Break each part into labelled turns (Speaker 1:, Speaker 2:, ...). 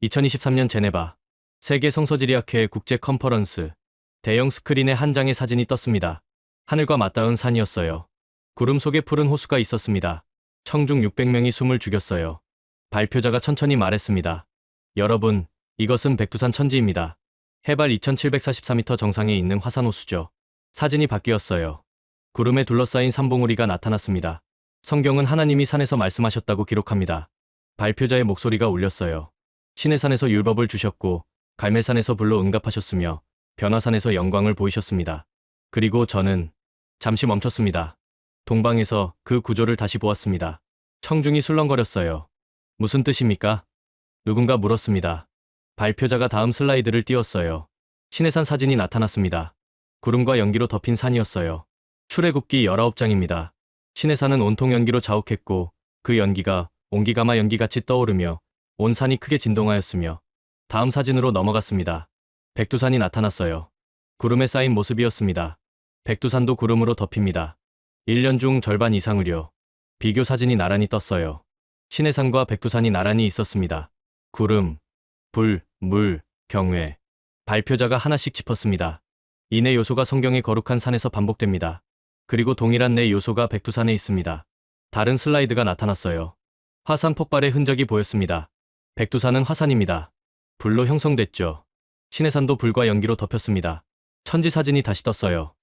Speaker 1: 2023년 제네바 세계 성서지리학회 국제 컨퍼런스. 대형 스크린에 한 장의 사진이 떴습니다. 하늘과 맞닿은 산이었어요. 구름 속에 푸른 호수가 있었습니다. 청중 600명이 숨을 죽였어요. 발표자가 천천히 말했습니다. 여러분, 이것은 백두산 천지입니다. 해발 2744m 정상에 있는 화산호수죠. 사진이 바뀌었어요. 구름에 둘러싸인 산봉우리가 나타났습니다. 성경은 하나님이 산에서 말씀하셨다고 기록합니다. 발표자의 목소리가 울렸어요. 시내산에서 율법을 주셨고 갈멜산에서 불로 응답하셨으며 변화산에서 영광을 보이셨습니다. 그리고 저는 잠시 멈췄습니다. 동방에서 그 구조를 다시 보았습니다. 청중이 술렁거렸어요. 무슨 뜻입니까? 누군가 물었습니다. 발표자가 다음 슬라이드를 띄웠어요. 시내산 사진이 나타났습니다. 구름과 연기로 덮인 산이었어요. 출애굽기 19장입니다. 시내산은 온통 연기로 자욱했고 그 연기가 온기가마 연기같이 떠오르며 온 산이 크게 진동하였으며 다음 사진으로 넘어갔습니다. 백두산이 나타났어요. 구름에 쌓인 모습이었습니다. 백두산도 구름으로 덮입니다. 1년 중 절반 이상을요. 비교 사진이 나란히 떴어요. 시내산과 백두산이 나란히 있었습니다. 구름, 불, 물, 경외. 발표자가 하나씩 짚었습니다. 이 네 요소가 성경의 거룩한 산에서 반복됩니다. 그리고 동일한 네 요소가 백두산에 있습니다. 다른 슬라이드가 나타났어요. 화산 폭발의 흔적이 보였습니다. 백두산은 화산입니다. 불로 형성됐죠. 시내산도 불과 연기로 덮였습니다. 천지 사진이 다시 떴어요.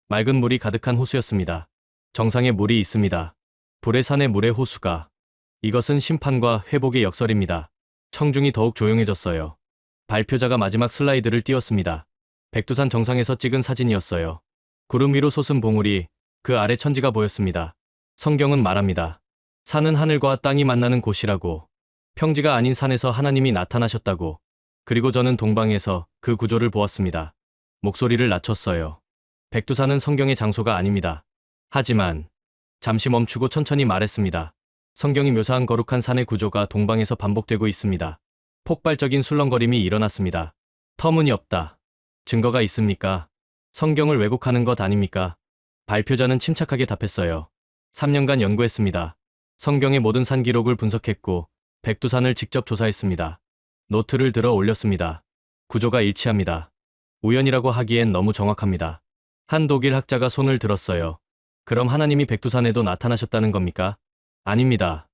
Speaker 1: 맑은 물이 가득한 호수였습니다. 정상에 물이 있습니다. 불의 산에 물의 호수가. 이것은 심판과 회복의 역설입니다. 청중이 더욱 조용해졌어요. 발표자가 마지막 슬라이드를 띄웠습니다. 백두산 정상에서 찍은 사진이었어요. 구름 위로 솟은 봉우리, 그 아래 천지가 보였습니다. 성경은 말합니다. 산은 하늘과 땅이 만나는 곳이라고. 평지가 아닌 산에서 하나님이 나타나셨다고. 그리고 저는 동방에서 그 구조를 보았습니다. 목소리를 낮췄어요. 백두산은 성경의 장소가 아닙니다. 하지만 잠시 멈추고 천천히 말했습니다. 성경이 묘사한 거룩한 산의 구조가 동방에서 반복되고 있습니다. 폭발적인 술렁거림이 일어났습니다. 터무니없다. 증거가 있습니까? 성경을 왜곡하는 것 아닙니까? 발표자는 침착하게 답했어요. 3년간 연구했습니다. 성경의 모든 산 기록을 분석했고 백두산을 직접 조사했습니다. 노트를 들어 올렸습니다. 구조가 일치합니다. 우연이라고 하기엔 너무 정확합니다. 한 독일 학자가 손을 들었어요. 그럼 하나님이 백두산에도 나타나셨다는 겁니까? 아닙니다.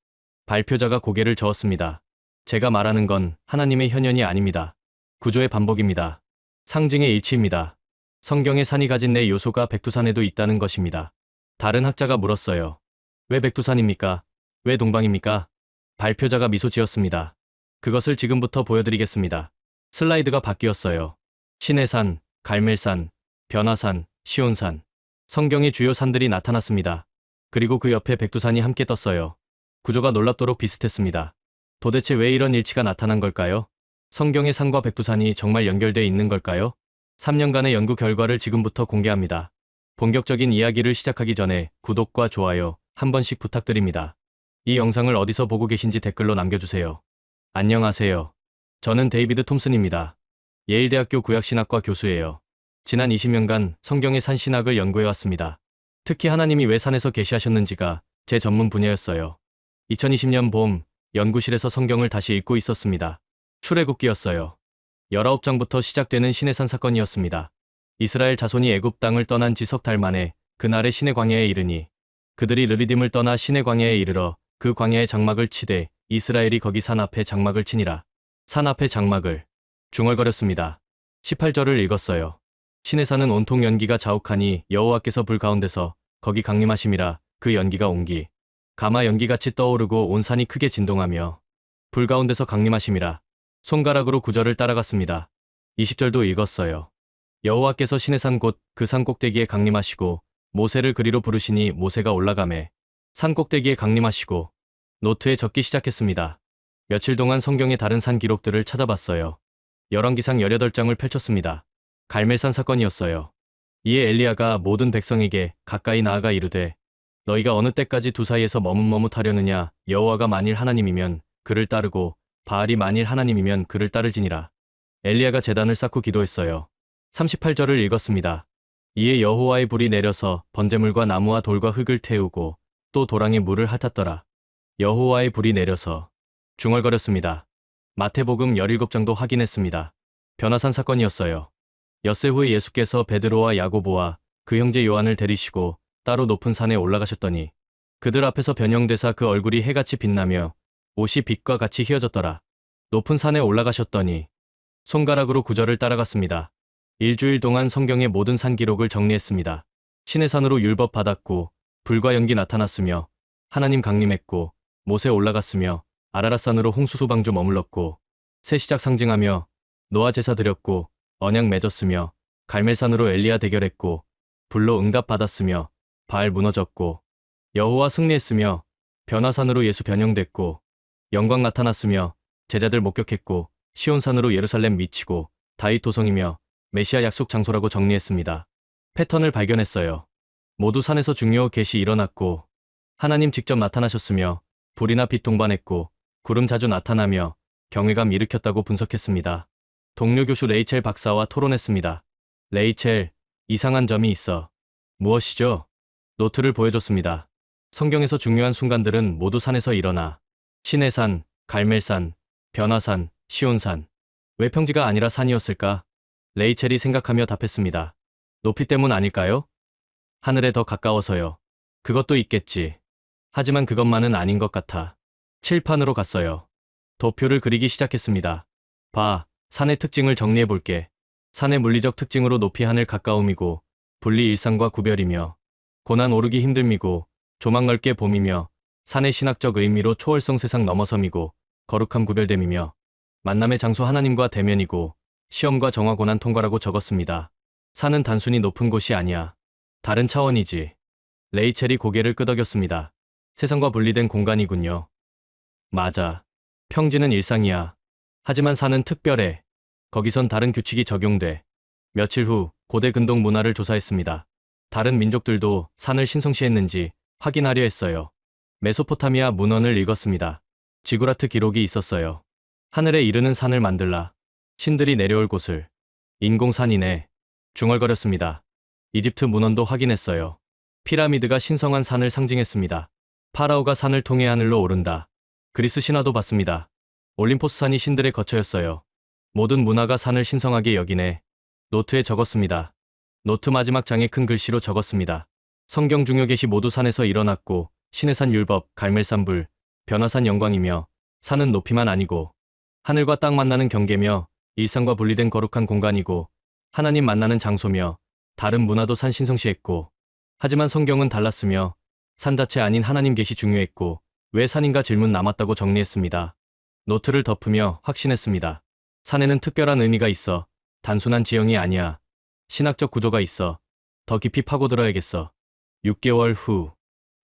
Speaker 1: 발표자가 고개를 저었습니다. 제가 말하는 건 하나님의 현현이 아닙니다. 구조의 반복입니다. 상징의 일치입니다. 성경의 산이 가진 네 요소가 백두산에도 있다는 것입니다. 다른 학자가 물었어요. 왜 백두산입니까? 왜 동방입니까? 발표자가 미소 지었습니다. 그것을 지금부터 보여드리겠습니다. 슬라이드가 바뀌었어요. 시내산, 갈멜산, 변화산, 시온산. 성경의 주요 산들이 나타났습니다. 그리고 그 옆에 백두산이 함께 떴어요. 구조가 놀랍도록 비슷했습니다. 도대체 왜 이런 일치가 나타난 걸까요? 성경의 산과 백두산이 정말 연결되어 있는 걸까요? 3년간의 연구 결과를 지금부터 공개합니다. 본격적인 이야기를 시작하기 전에 구독과 좋아요 한 번씩 부탁드립니다. 이 영상을 어디서 보고 계신지 댓글로 남겨주세요. 안녕하세요. 저는 데이비드 톰슨입니다. 예일대학교 구약신학과 교수예요. 지난 20년간 성경의 산신학을 연구해왔습니다. 특히 하나님이 왜 산에서 계시하셨는지가 제 전문 분야였어요. 2020년 봄, 연구실에서 성경을 다시 읽고 있었습니다. 출애굽기였어요. 19장부터 시작되는 시내산 사건이었습니다. 이스라엘 자손이 애굽 땅을 떠난 지 석 달 만에 그날의 시내 광야에 이르니 그들이 르비딤을 떠나 시내 광야에 이르러 그 광야에 장막을 치되 이스라엘이 거기 산 앞에 장막을 치니라. 산 앞에 장막을 중얼거렸습니다. 18절을 읽었어요. 시내산은 온통 연기가 자욱하니 여호와께서 불 가운데서 거기 강림하심이라. 그 연기가 온기 가마 연기같이 떠오르고 온 산이 크게 진동하며 불 가운데서 강림하심이라. 손가락으로 구절을 따라갔습니다. 20절도 읽었어요. 여호와께서 시내산 곧 그 산 꼭대기에 강림하시고 모세를 그리로 부르시니 모세가 올라가매 산 꼭대기에 강림하시고. 노트에 적기 시작했습니다. 며칠 동안 성경의 다른 산 기록들을 찾아봤어요. 열왕기상 18장을 펼쳤습니다. 갈멜산 사건이었어요. 이에 엘리야가 모든 백성에게 가까이 나아가 이르되 너희가 어느 때까지 두 사이에서 머뭇머뭇하려느냐. 여호와가 만일 하나님이면 그를 따르고 바알이 만일 하나님이면 그를 따르지니라. 엘리야가 제단을 쌓고 기도했어요. 38절을 읽었습니다. 이에 여호와의 불이 내려서 번제물과 나무와 돌과 흙을 태우고 또 도랑에 물을 핥았더라. 여호와의 불이 내려서 중얼거렸습니다. 마태복음 17장도 확인했습니다. 변화산 사건이었어요. 엿새 후에 예수께서 베드로와 야고보와 그 형제 요한을 데리시고 따로 높은 산에 올라가셨더니 그들 앞에서 변형되사 그 얼굴이 해같이 빛나며 옷이 빛과 같이 휘어졌더라. 높은 산에 올라가셨더니 손가락으로 구절을 따라갔습니다. 일주일 동안 성경의 모든 산 기록을 정리했습니다. 시내산으로 율법 받았고 불과 연기 나타났으며 하나님 강림했고 못에 올라갔으며 아라랏산으로 홍수수방주 머물렀고 새 시작 상징하며 노아 제사 드렸고 언약 맺었으며 갈멜산으로 엘리야 대결했고 불로 응답 받았으며 바알 무너졌고 여호와 승리했으며 변화산으로 예수 변형됐고 영광 나타났으며 제자들 목격했고 시온산으로 예루살렘 미치고 다윗 도성이며 메시아 약속 장소라고 정리했습니다. 패턴을 발견했어요. 모두 산에서 중요 계시 일어났고 하나님 직접 나타나셨으며 불이나 빛 동반했고 구름 자주 나타나며 경외감 일으켰다고 분석했습니다. 동료 교수 레이첼 박사와 토론했습니다. 레이첼, 이상한 점이 있어. 무엇이죠? 노트를 보여줬습니다. 성경에서 중요한 순간들은 모두 산에서 일어나 시내산, 갈멜산, 변화산, 시온산. 왜 평지가 아니라 산이었을까? 레이첼이 생각하며 답했습니다. 높이 때문 아닐까요? 하늘에 더 가까워서요. 그것도 있겠지. 하지만 그것만은 아닌 것 같아. 칠판으로 갔어요. 도표를 그리기 시작했습니다. 봐, 산의 특징을 정리해볼게. 산의 물리적 특징으로 높이 하늘 가까움이고 분리 일상과 구별이며 고난 오르기 힘듦이고 조망 넓게 봄이며 산의 신학적 의미로 초월성 세상 넘어섬이고 거룩함 구별됨이며 만남의 장소 하나님과 대면이고 시험과 정화 고난 통과라고 적었습니다. 산은 단순히 높은 곳이 아니야. 다른 차원이지. 레이첼이 고개를 끄덕였습니다. 세상과 분리된 공간이군요. 맞아. 평지는 일상이야. 하지만 산은 특별해. 거기선 다른 규칙이 적용돼. 며칠 후 고대 근동 문화를 조사했습니다. 다른 민족들도 산을 신성시했는지 확인하려 했어요. 메소포타미아 문헌을 읽었습니다. 지구라트 기록이 있었어요. 하늘에 이르는 산을 만들라. 신들이 내려올 곳을. 인공산이네. 중얼거렸습니다. 이집트 문헌도 확인했어요. 피라미드가 신성한 산을 상징했습니다. 파라오가 산을 통해 하늘로 오른다. 그리스 신화도 봤습니다. 올림포스 산이 신들의 거처였어요. 모든 문화가 산을 신성하게 여기네. 노트에 적었습니다. 노트 마지막 장에 큰 글씨로 적었습니다. 성경 중요 계시 모두 산에서 일어났고 시내산 율법, 갈멜산 불, 변화산 영광이며 산은 높이만 아니고 하늘과 땅 만나는 경계며 일상과 분리된 거룩한 공간이고 하나님 만나는 장소며 다른 문화도 산 신성시했고 하지만 성경은 달랐으며 산 자체 아닌 하나님 계시 중요했고 왜 산인가 질문 남았다고 정리했습니다. 노트를 덮으며 확신했습니다. 산에는 특별한 의미가 있어. 단순한 지형이 아니야. 신학적 구조가 있어. 더 깊이 파고들어야겠어. 6개월 후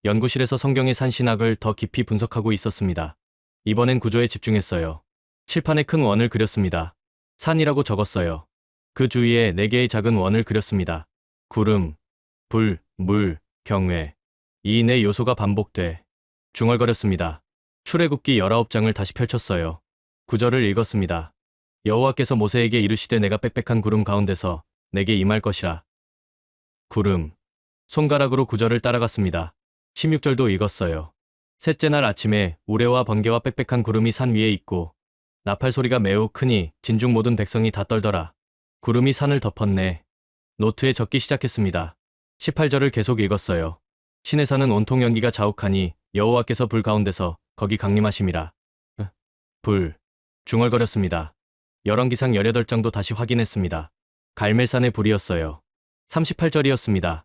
Speaker 1: 연구실에서 성경의 산 신학을 더 깊이 분석하고 있었습니다. 이번엔 구조에 집중했어요. 칠판에 큰 원을 그렸습니다. 산이라고 적었어요. 그 주위에 4개의 작은 원을 그렸습니다. 구름, 불, 물, 경외. 이 네 요소가 반복돼. 중얼거렸습니다. 출애굽기 19장을 다시 펼쳤어요. 구절을 읽었습니다. 여호와께서 모세에게 이르시되 내가 빽빽한 구름 가운데서 내게 임할 것이라. 구름. 손가락으로 구절을 따라갔습니다. 16절도 읽었어요. 셋째 날 아침에 우레와 번개와 빽빽한 구름이 산 위에 있고 나팔 소리가 매우 크니 진중 모든 백성이 다 떨더라. 구름이 산을 덮었네. 노트에 적기 시작했습니다. 18절을 계속 읽었어요. 시내산은 온통 연기가 자욱하니 여호와께서 불 가운데서 거기 강림하심이라. 불. 중얼거렸습니다. 열왕기상 18장도 다시 확인했습니다. 갈멜산의 불이었어요. 38절이었습니다.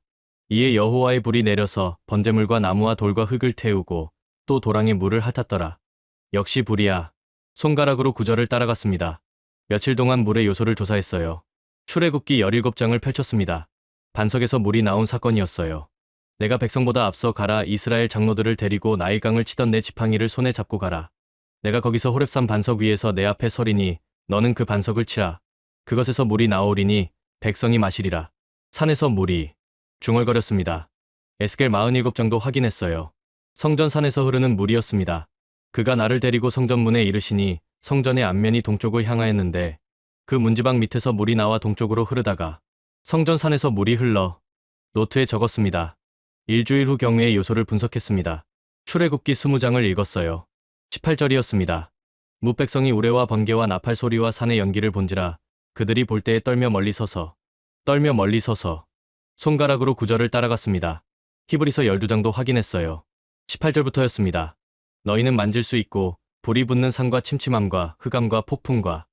Speaker 1: 이에 여호와의 불이 내려서 번제물과 나무와 돌과 흙을 태우고 또 도랑에 물을 핥았더라. 역시 불이야. 손가락으로 구절을 따라갔습니다. 며칠 동안 물의 요소를 조사했어요. 출애굽기 17장을 펼쳤습니다. 반석에서 물이 나온 사건이었어요. 내가 백성보다 앞서 가라. 이스라엘 장로들을 데리고 나일강을 치던 내 지팡이를 손에 잡고 가라. 내가 거기서 호렙산 반석 위에서 내 앞에 서리니 너는 그 반석을 치라. 그것에서 물이 나오리니 백성이 마시리라. 산에서 물이. 중얼거렸습니다. 에스겔 47장도 확인했어요. 성전 산에서 흐르는 물이었습니다. 그가 나를 데리고 성전문에 이르시니 성전의 앞면이 동쪽을 향하였는데 그 문지방 밑에서 물이 나와 동쪽으로 흐르다가 성전 산에서 물이 흘러. 노트에 적었습니다. 일주일 후 경외의 요소를 분석했습니다. 출애굽기 20장을 읽었어요. 18절이었습니다. 무백성이 우레와 번개와 나팔 소리와 산의 연기를 본지라 그들이 볼 때에 떨며 멀리 서서 손가락으로 구절을 따라갔습니다. 히브리서 12장도 확인했어요. 18절부터였습니다. 너희는 만질 수 있고 불이 붙는 산과 침침함과 흑암과 폭풍과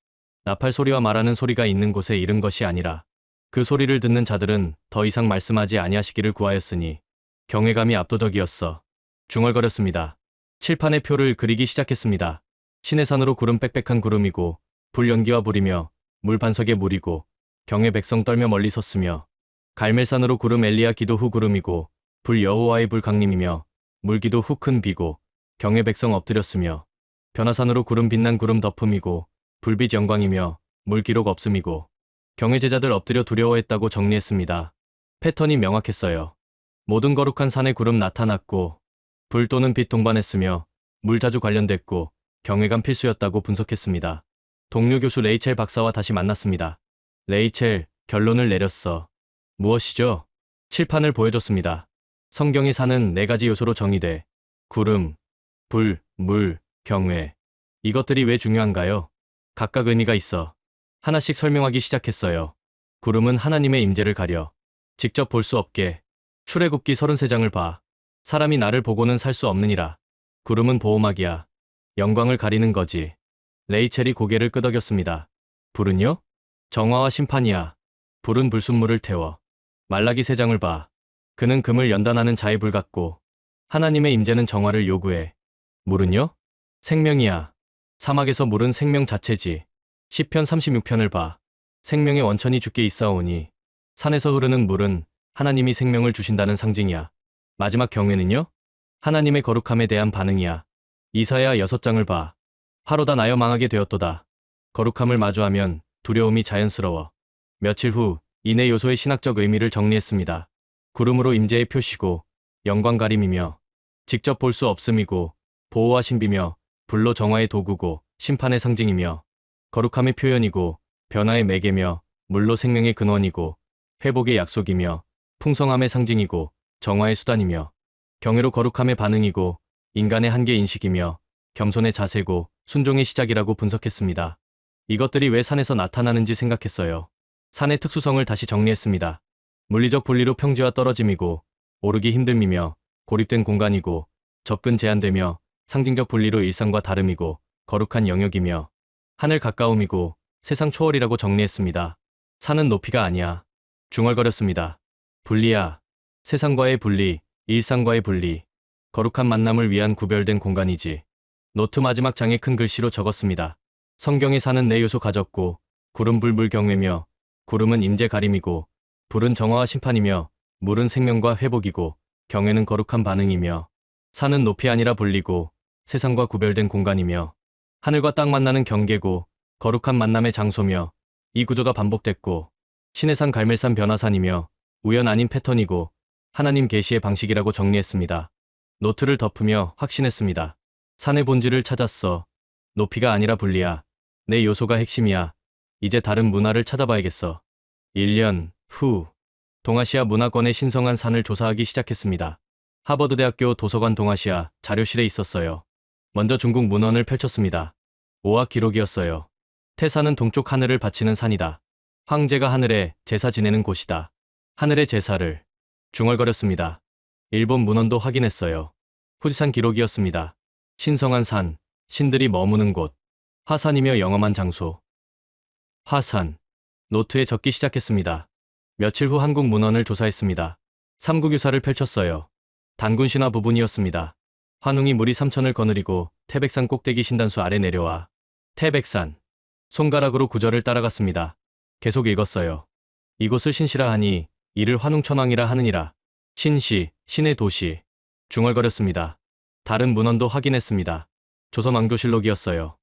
Speaker 1: 나팔 소리와 말하는 소리가 있는 곳에 이른 것이 아니라 그 소리를 듣는 자들은 더 이상 말씀하지 아니하시기를 구하였으니 경외감이 압도적이었어. 중얼거렸습니다. 칠판에 표를 그리기 시작했습니다. 시내산으로 구름 빽빽한 구름이고 불 연기와 불이며 물 반석에 물이고 경외 백성 떨며 멀리 섰으며 갈멜산으로 구름 엘리야 기도 후 구름이고 불 여호와의 불 강림이며 물기도 후 큰 비고 경외 백성 엎드렸으며 변화산으로 구름 빛난 구름 덮음이고 불빛 영광이며 물 기록 없음이고 경외 제자들 엎드려 두려워했다고 정리했습니다. 패턴이 명확했어요. 모든 거룩한 산에 구름 나타났고 불 또는 빛 동반했으며 물 자주 관련됐고 경외감 필수였다고 분석했습니다. 동료 교수 레이첼 박사와 다시 만났습니다. 레이첼, 결론을 내렸어. 무엇이죠? 칠판을 보여줬습니다. 성경의 산은 4가지 요소로 정의돼. 구름, 불, 물, 경외. 이것들이 왜 중요한가요? 각각 의미가 있어. 하나씩 설명하기 시작했어요. 구름은 하나님의 임재를 가려. 직접 볼 수 없게. 출애굽기 33장을 봐. 사람이 나를 보고는 살 수 없느니라. 구름은 보호막이야. 영광을 가리는 거지. 레이첼이 고개를 끄덕였습니다. 불은요? 정화와 심판이야. 불은 불순물을 태워. 말라기 3장을 봐. 그는 금을 연단하는 자의 불 같고 하나님의 임재는 정화를 요구해. 물은요? 생명이야. 사막에서 물은 생명 자체지. 시편 36편을 봐. 생명의 원천이 주께 있사오니 산에서 흐르는 물은 하나님이 생명을 주신다는 상징이야. 마지막 경외는요? 하나님의 거룩함에 대한 반응이야. 이사야 6장을 봐. 화로다 나여 망하게 되었도다. 거룩함을 마주하면 두려움이 자연스러워. 며칠 후 이 네 요소의 신학적 의미를 정리했습니다. 구름으로 임재의 표시고 영광 가림이며 직접 볼 수 없음이고 보호와 신비며 불로 정화의 도구고 심판의 상징이며 거룩함의 표현이고 변화의 매개며 물로 생명의 근원이고 회복의 약속이며 풍성함의 상징이고 정화의 수단이며 경외로 거룩함의 반응이고 인간의 한계 인식이며 겸손의 자세고 순종의 시작이라고 분석했습니다. 이것들이 왜 산에서 나타나는지 생각했어요. 산의 특수성을 다시 정리했습니다. 물리적 분리로 평지와 떨어짐이고 오르기 힘듦이며 고립된 공간이고 접근 제한되며 상징적 분리로 일상과 다름이고 거룩한 영역이며 하늘 가까움이고 세상 초월이라고 정리했습니다. 산은 높이가 아니야. 중얼거렸습니다. 분리야. 세상과의 분리, 일상과의 분리, 거룩한 만남을 위한 구별된 공간이지. 노트 마지막 장에 큰 글씨로 적었습니다. 성경의 산은 4요소 가졌고 구름 불 물 경외며 구름은 임재 가림이고 불은 정화와 심판이며 물은 생명과 회복이고 경외는 거룩한 반응이며 산은 높이 아니라 분리고 세상과 구별된 공간이며 하늘과 땅 만나는 경계고 거룩한 만남의 장소며 이 구조가 반복됐고 시내산 갈멜산 변화산이며 우연 아닌 패턴이고 하나님 계시의 방식이라고 정리했습니다. 노트를 덮으며 확신했습니다. 산의 본질을 찾았어. 높이가 아니라 분리야. 내 요소가 핵심이야. 이제 다른 문화를 찾아봐야겠어. 1년 후 동아시아 문화권의 신성한 산을 조사하기 시작했습니다. 하버드대학교 도서관 동아시아 자료실에 있었어요. 먼저 중국 문헌을 펼쳤습니다. 오학 기록이었어요. 태산은 동쪽 하늘을 바치는 산이다. 황제가 하늘에 제사 지내는 곳이다. 하늘의 제사를 중얼거렸습니다. 일본 문헌도 확인했어요. 후지산 기록이었습니다. 신성한 산, 신들이 머무는 곳, 화산이며 영험한 장소. 화산. 노트에 적기 시작했습니다. 며칠 후 한국 문헌을 조사했습니다. 삼국유사를 펼쳤어요. 단군 신화 부분이었습니다. 환웅이 무리 3천을 거느리고 태백산 꼭대기 신단수 아래 내려와. 태백산. 손가락으로 구절을 따라갔습니다. 계속 읽었어요. 이곳을 신시라 하니 이를 환웅천왕이라 하느니라. 신시, 신의 도시. 중얼거렸습니다. 다른 문헌도 확인했습니다. 조선왕조실록이었어요.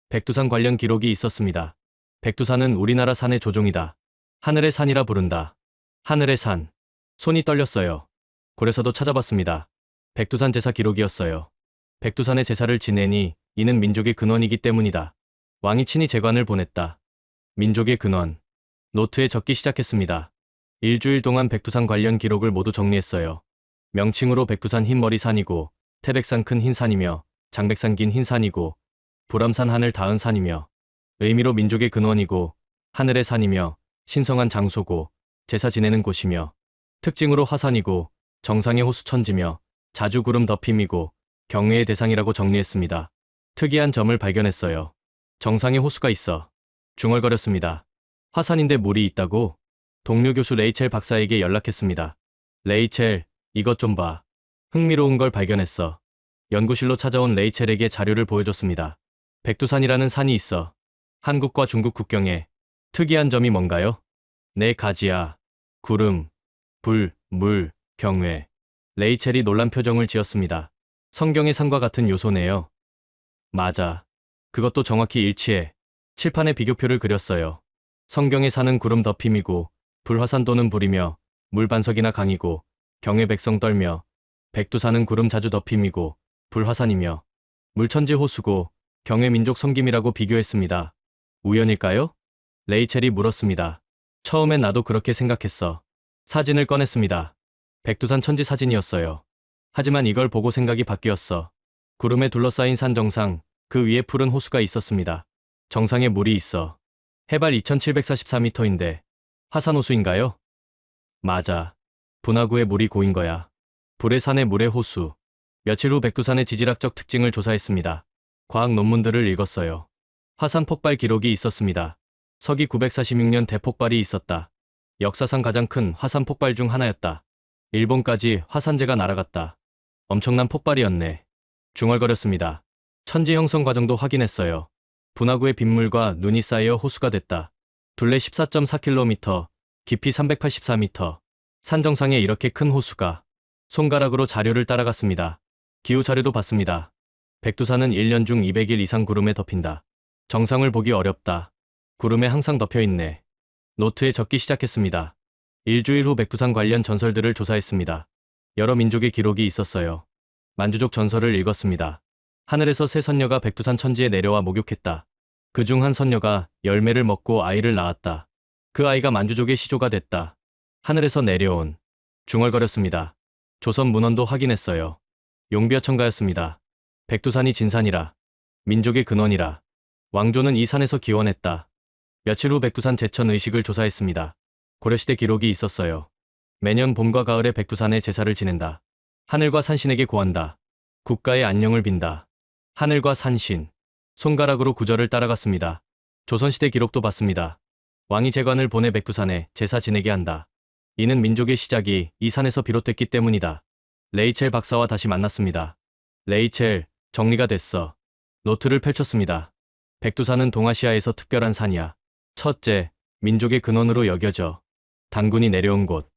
Speaker 1: 백두산 관련 기록이 있었습니다. 백두산은 우리나라 산의 조종이다. 하늘의 산이라 부른다. 하늘의 산. 손이 떨렸어요. 고래서도 찾아봤습니다. 백두산 제사 기록이었어요. 백두산의 제사를 지내니 이는 민족의 근원이기 때문이다. 왕이 친히 제관을 보냈다. 민족의 근원. 노트에 적기 시작했습니다. 일주일 동안 백두산 관련 기록을 모두 정리했어요. 명칭으로 백두산 흰머리 산이고 태백산 큰 흰산이며 장백산 긴 흰산이고 불암산 하늘 닿은 산이며 의미로 민족의 근원이고 하늘의 산이며 신성한 장소고 제사 지내는 곳이며 특징으로 화산이고 정상의 호수 천지며 자주 구름 덮임이고 경외의 대상이라고 정리했습니다. 특이한 점을 발견했어요. 정상에 호수가 있어. 중얼거렸습니다. 화산인데 물이 있다고? 동료 교수 레이첼 박사에게 연락했습니다. 레이첼, 이것 좀 봐. 흥미로운 걸 발견했어. 연구실로 찾아온 레이첼에게 자료를 보여줬습니다. 백두산이라는 산이 있어. 한국과 중국 국경에. 특이한 점이 뭔가요? 네 가지야. 구름, 불, 물, 경외. 레이첼이 놀란 표정을 지었습니다. 성경의 산과 같은 요소네요. 맞아. 그것도 정확히 일치해. 칠판에 비교표를 그렸어요. 성경의 산은 구름 덮임이고 불화산 또는 불이며 물반석이나 강이고 경외 백성 떨며 백두산은 구름 자주 덮임이고 불화산이며 물천지 호수고 경외 민족 섬김이라고 비교했습니다. 우연일까요? 레이첼이 물었습니다. 처음엔 나도 그렇게 생각했어. 사진을 꺼냈습니다. 백두산 천지 사진이었어요. 하지만 이걸 보고 생각이 바뀌었어. 구름에 둘러싸인 산 정상, 그 위에 푸른 호수가 있었습니다. 정상에 물이 있어. 해발 2744m인데 화산호수인가요? 맞아. 분화구에 물이 고인 거야. 불의 산의 물의 호수. 며칠 후 백두산의 지질학적 특징을 조사했습니다. 과학 논문들을 읽었어요. 화산 폭발 기록이 있었습니다. 서기 946년 대폭발이 있었다. 역사상 가장 큰 화산 폭발 중 하나였다. 일본까지 화산재가 날아갔다. 엄청난 폭발이었네. 중얼거렸습니다. 천지 형성 과정도 확인했어요. 분화구의 빗물과 눈이 쌓여 호수가 됐다. 둘레 14.4km, 깊이 384m. 산 정상에 이렇게 큰 호수가. 손가락으로 자료를 따라갔습니다. 기후 자료도 봤습니다. 백두산은 1년 중 200일 이상 구름에 덮인다. 정상을 보기 어렵다. 구름에 항상 덮여있네. 노트에 적기 시작했습니다. 일주일 후 백두산 관련 전설들을 조사했습니다. 여러 민족의 기록이 있었어요. 만주족 전설을 읽었습니다. 하늘에서 새 선녀가 백두산 천지에 내려와 목욕했다. 그중 한 선녀가 열매를 먹고 아이를 낳았다. 그 아이가 만주족의 시조가 됐다. 하늘에서 내려온. 중얼거렸습니다. 조선 문헌도 확인했어요. 용비어천가였습니다. 백두산이 진산이라. 민족의 근원이라. 왕조는 이 산에서 기원했다. 며칠 후 백두산 제천 의식을 조사했습니다. 고려시대 기록이 있었어요. 매년 봄과 가을에 백두산에 제사를 지낸다. 하늘과 산신에게 고한다. 국가의 안녕을 빈다. 하늘과 산신. 손가락으로 구절을 따라갔습니다. 조선시대 기록도 봤습니다. 왕이 제관을 보내 백두산에 제사 지내게 한다. 이는 민족의 시작이 이 산에서 비롯됐기 때문이다. 레이첼 박사와 다시 만났습니다. 레이첼, 정리가 됐어. 노트를 펼쳤습니다. 백두산은 동아시아에서 특별한 산이야. 첫째, 민족의 근원으로 여겨져. 단군이 내려온 곳.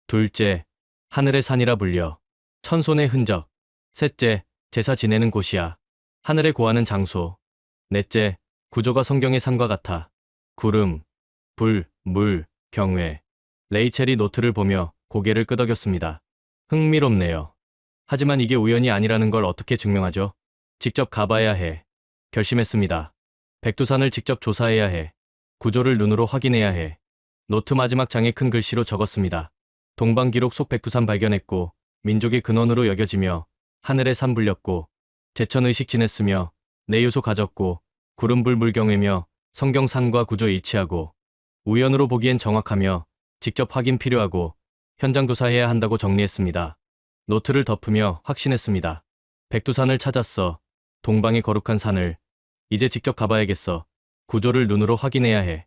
Speaker 1: 둘째, 하늘의 산이라 불려. 천손의 흔적. 셋째, 제사 지내는 곳이야. 하늘에 고하는 장소. 넷째, 구조가 성경의 산과 같아. 구름, 불, 물, 경외. 레이첼이 노트를 보며 고개를 끄덕였습니다. 흥미롭네요. 하지만 이게 우연이 아니라는 걸 어떻게 증명하죠? 직접 가봐야 해. 결심했습니다. 백두산을 직접 조사해야 해. 구조를 눈으로 확인해야 해. 노트 마지막 장에 큰 글씨로 적었습니다. 동방기록 속 백두산 발견했고 민족의 근원으로 여겨지며 하늘의 산 불렸고 제천의식 지냈으며 내유소 가졌고 구름불 물경외며 성경산과 구조 일치하고 우연으로 보기엔 정확하며 직접 확인 필요하고 현장 조사해야 한다고 정리했습니다. 노트를 덮으며 확신했습니다. 백두산을 찾았어. 동방의 거룩한 산을. 이제 직접 가봐야겠어. 구조를 눈으로 확인해야 해.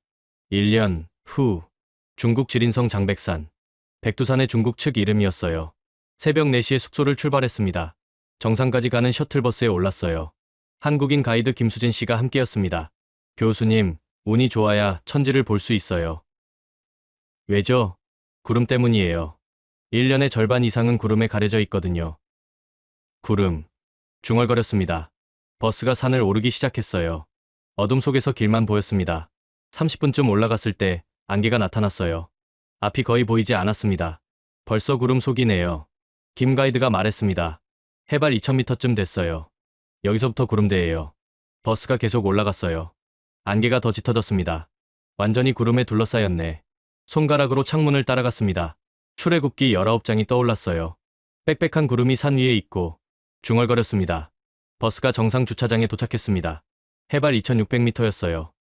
Speaker 1: 1년 후 중국 지린성 장백산. 백두산의 중국 측 이름이었어요. 새벽 4시에 숙소를 출발했습니다. 정상까지 가는 셔틀버스에 올랐어요. 한국인 가이드 김수진 씨가 함께였습니다. 교수님, 운이 좋아야 천지를 볼 수 있어요. 왜죠? 구름 때문이에요. 1년의 절반 이상은 구름에 가려져 있거든요. 구름. 중얼거렸습니다. 버스가 산을 오르기 시작했어요. 어둠 속에서 길만 보였습니다. 30분쯤 올라갔을 때 안개가 나타났어요. 앞이 거의 보이지 않았습니다. 벌써 구름 속이네요. 김 가이드가 말했습니다. 해발 2000m쯤 됐어요. 여기서부터 구름대예요. 버스가 계속 올라갔어요. 안개가 더 짙어졌습니다. 완전히 구름에 둘러싸였네. 손가락으로 창문을 따라갔습니다. 출애굽기 19장이 떠올랐어요. 빽빽한 구름이 산 위에 있고 중얼거렸습니다. 버스가 정상 주차장에 도착했습니다. 해발 2600m였어요.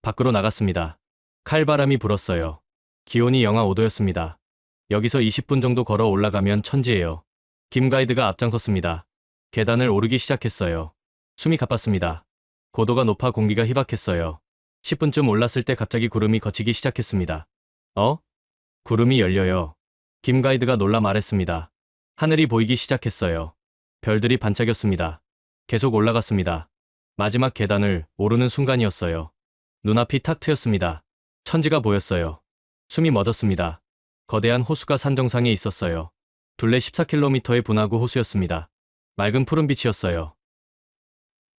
Speaker 1: 밖으로 나갔습니다. 칼바람이 불었어요. 기온이 영하 5도였습니다. 여기서 20분 정도 걸어 올라가면 천지예요. 김 가이드가 앞장섰습니다. 계단을 오르기 시작했어요. 숨이 가빴습니다. 고도가 높아 공기가 희박했어요. 10분쯤 올랐을 때 갑자기 구름이 걷히기 시작했습니다. 구름이 열려요. 김 가이드가 놀라 말했습니다. 하늘이 보이기 시작했어요. 별들이 반짝였습니다. 계속 올라갔습니다. 마지막 계단을 오르는 순간이었어요. 눈앞이 탁 트였습니다. 천지가 보였어요. 숨이 멎었습니다. 거대한 호수가 산 정상에 있었어요. 둘레 14km의 분화구 호수였습니다. 맑은 푸른빛이었어요.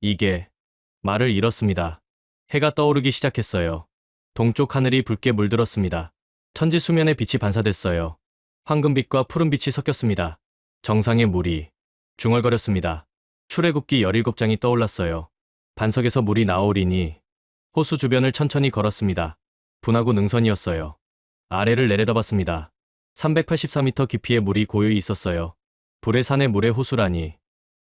Speaker 1: 이게 말을 잃었습니다. 해가 떠오르기 시작했어요. 동쪽 하늘이 붉게 물들었습니다. 천지 수면에 빛이 반사됐어요. 황금빛과 푸른빛이 섞였습니다. 정상의 물이 중얼거렸습니다. 출애굽기 17장이 떠올랐어요. 반석에서 물이 나오리니 호수 주변을 천천히 걸었습니다. 분화구 능선이었어요. 아래를 내려다봤습니다. 384m 깊이의 물이 고요히 있었어요. 불의 산의 물의 호수라니.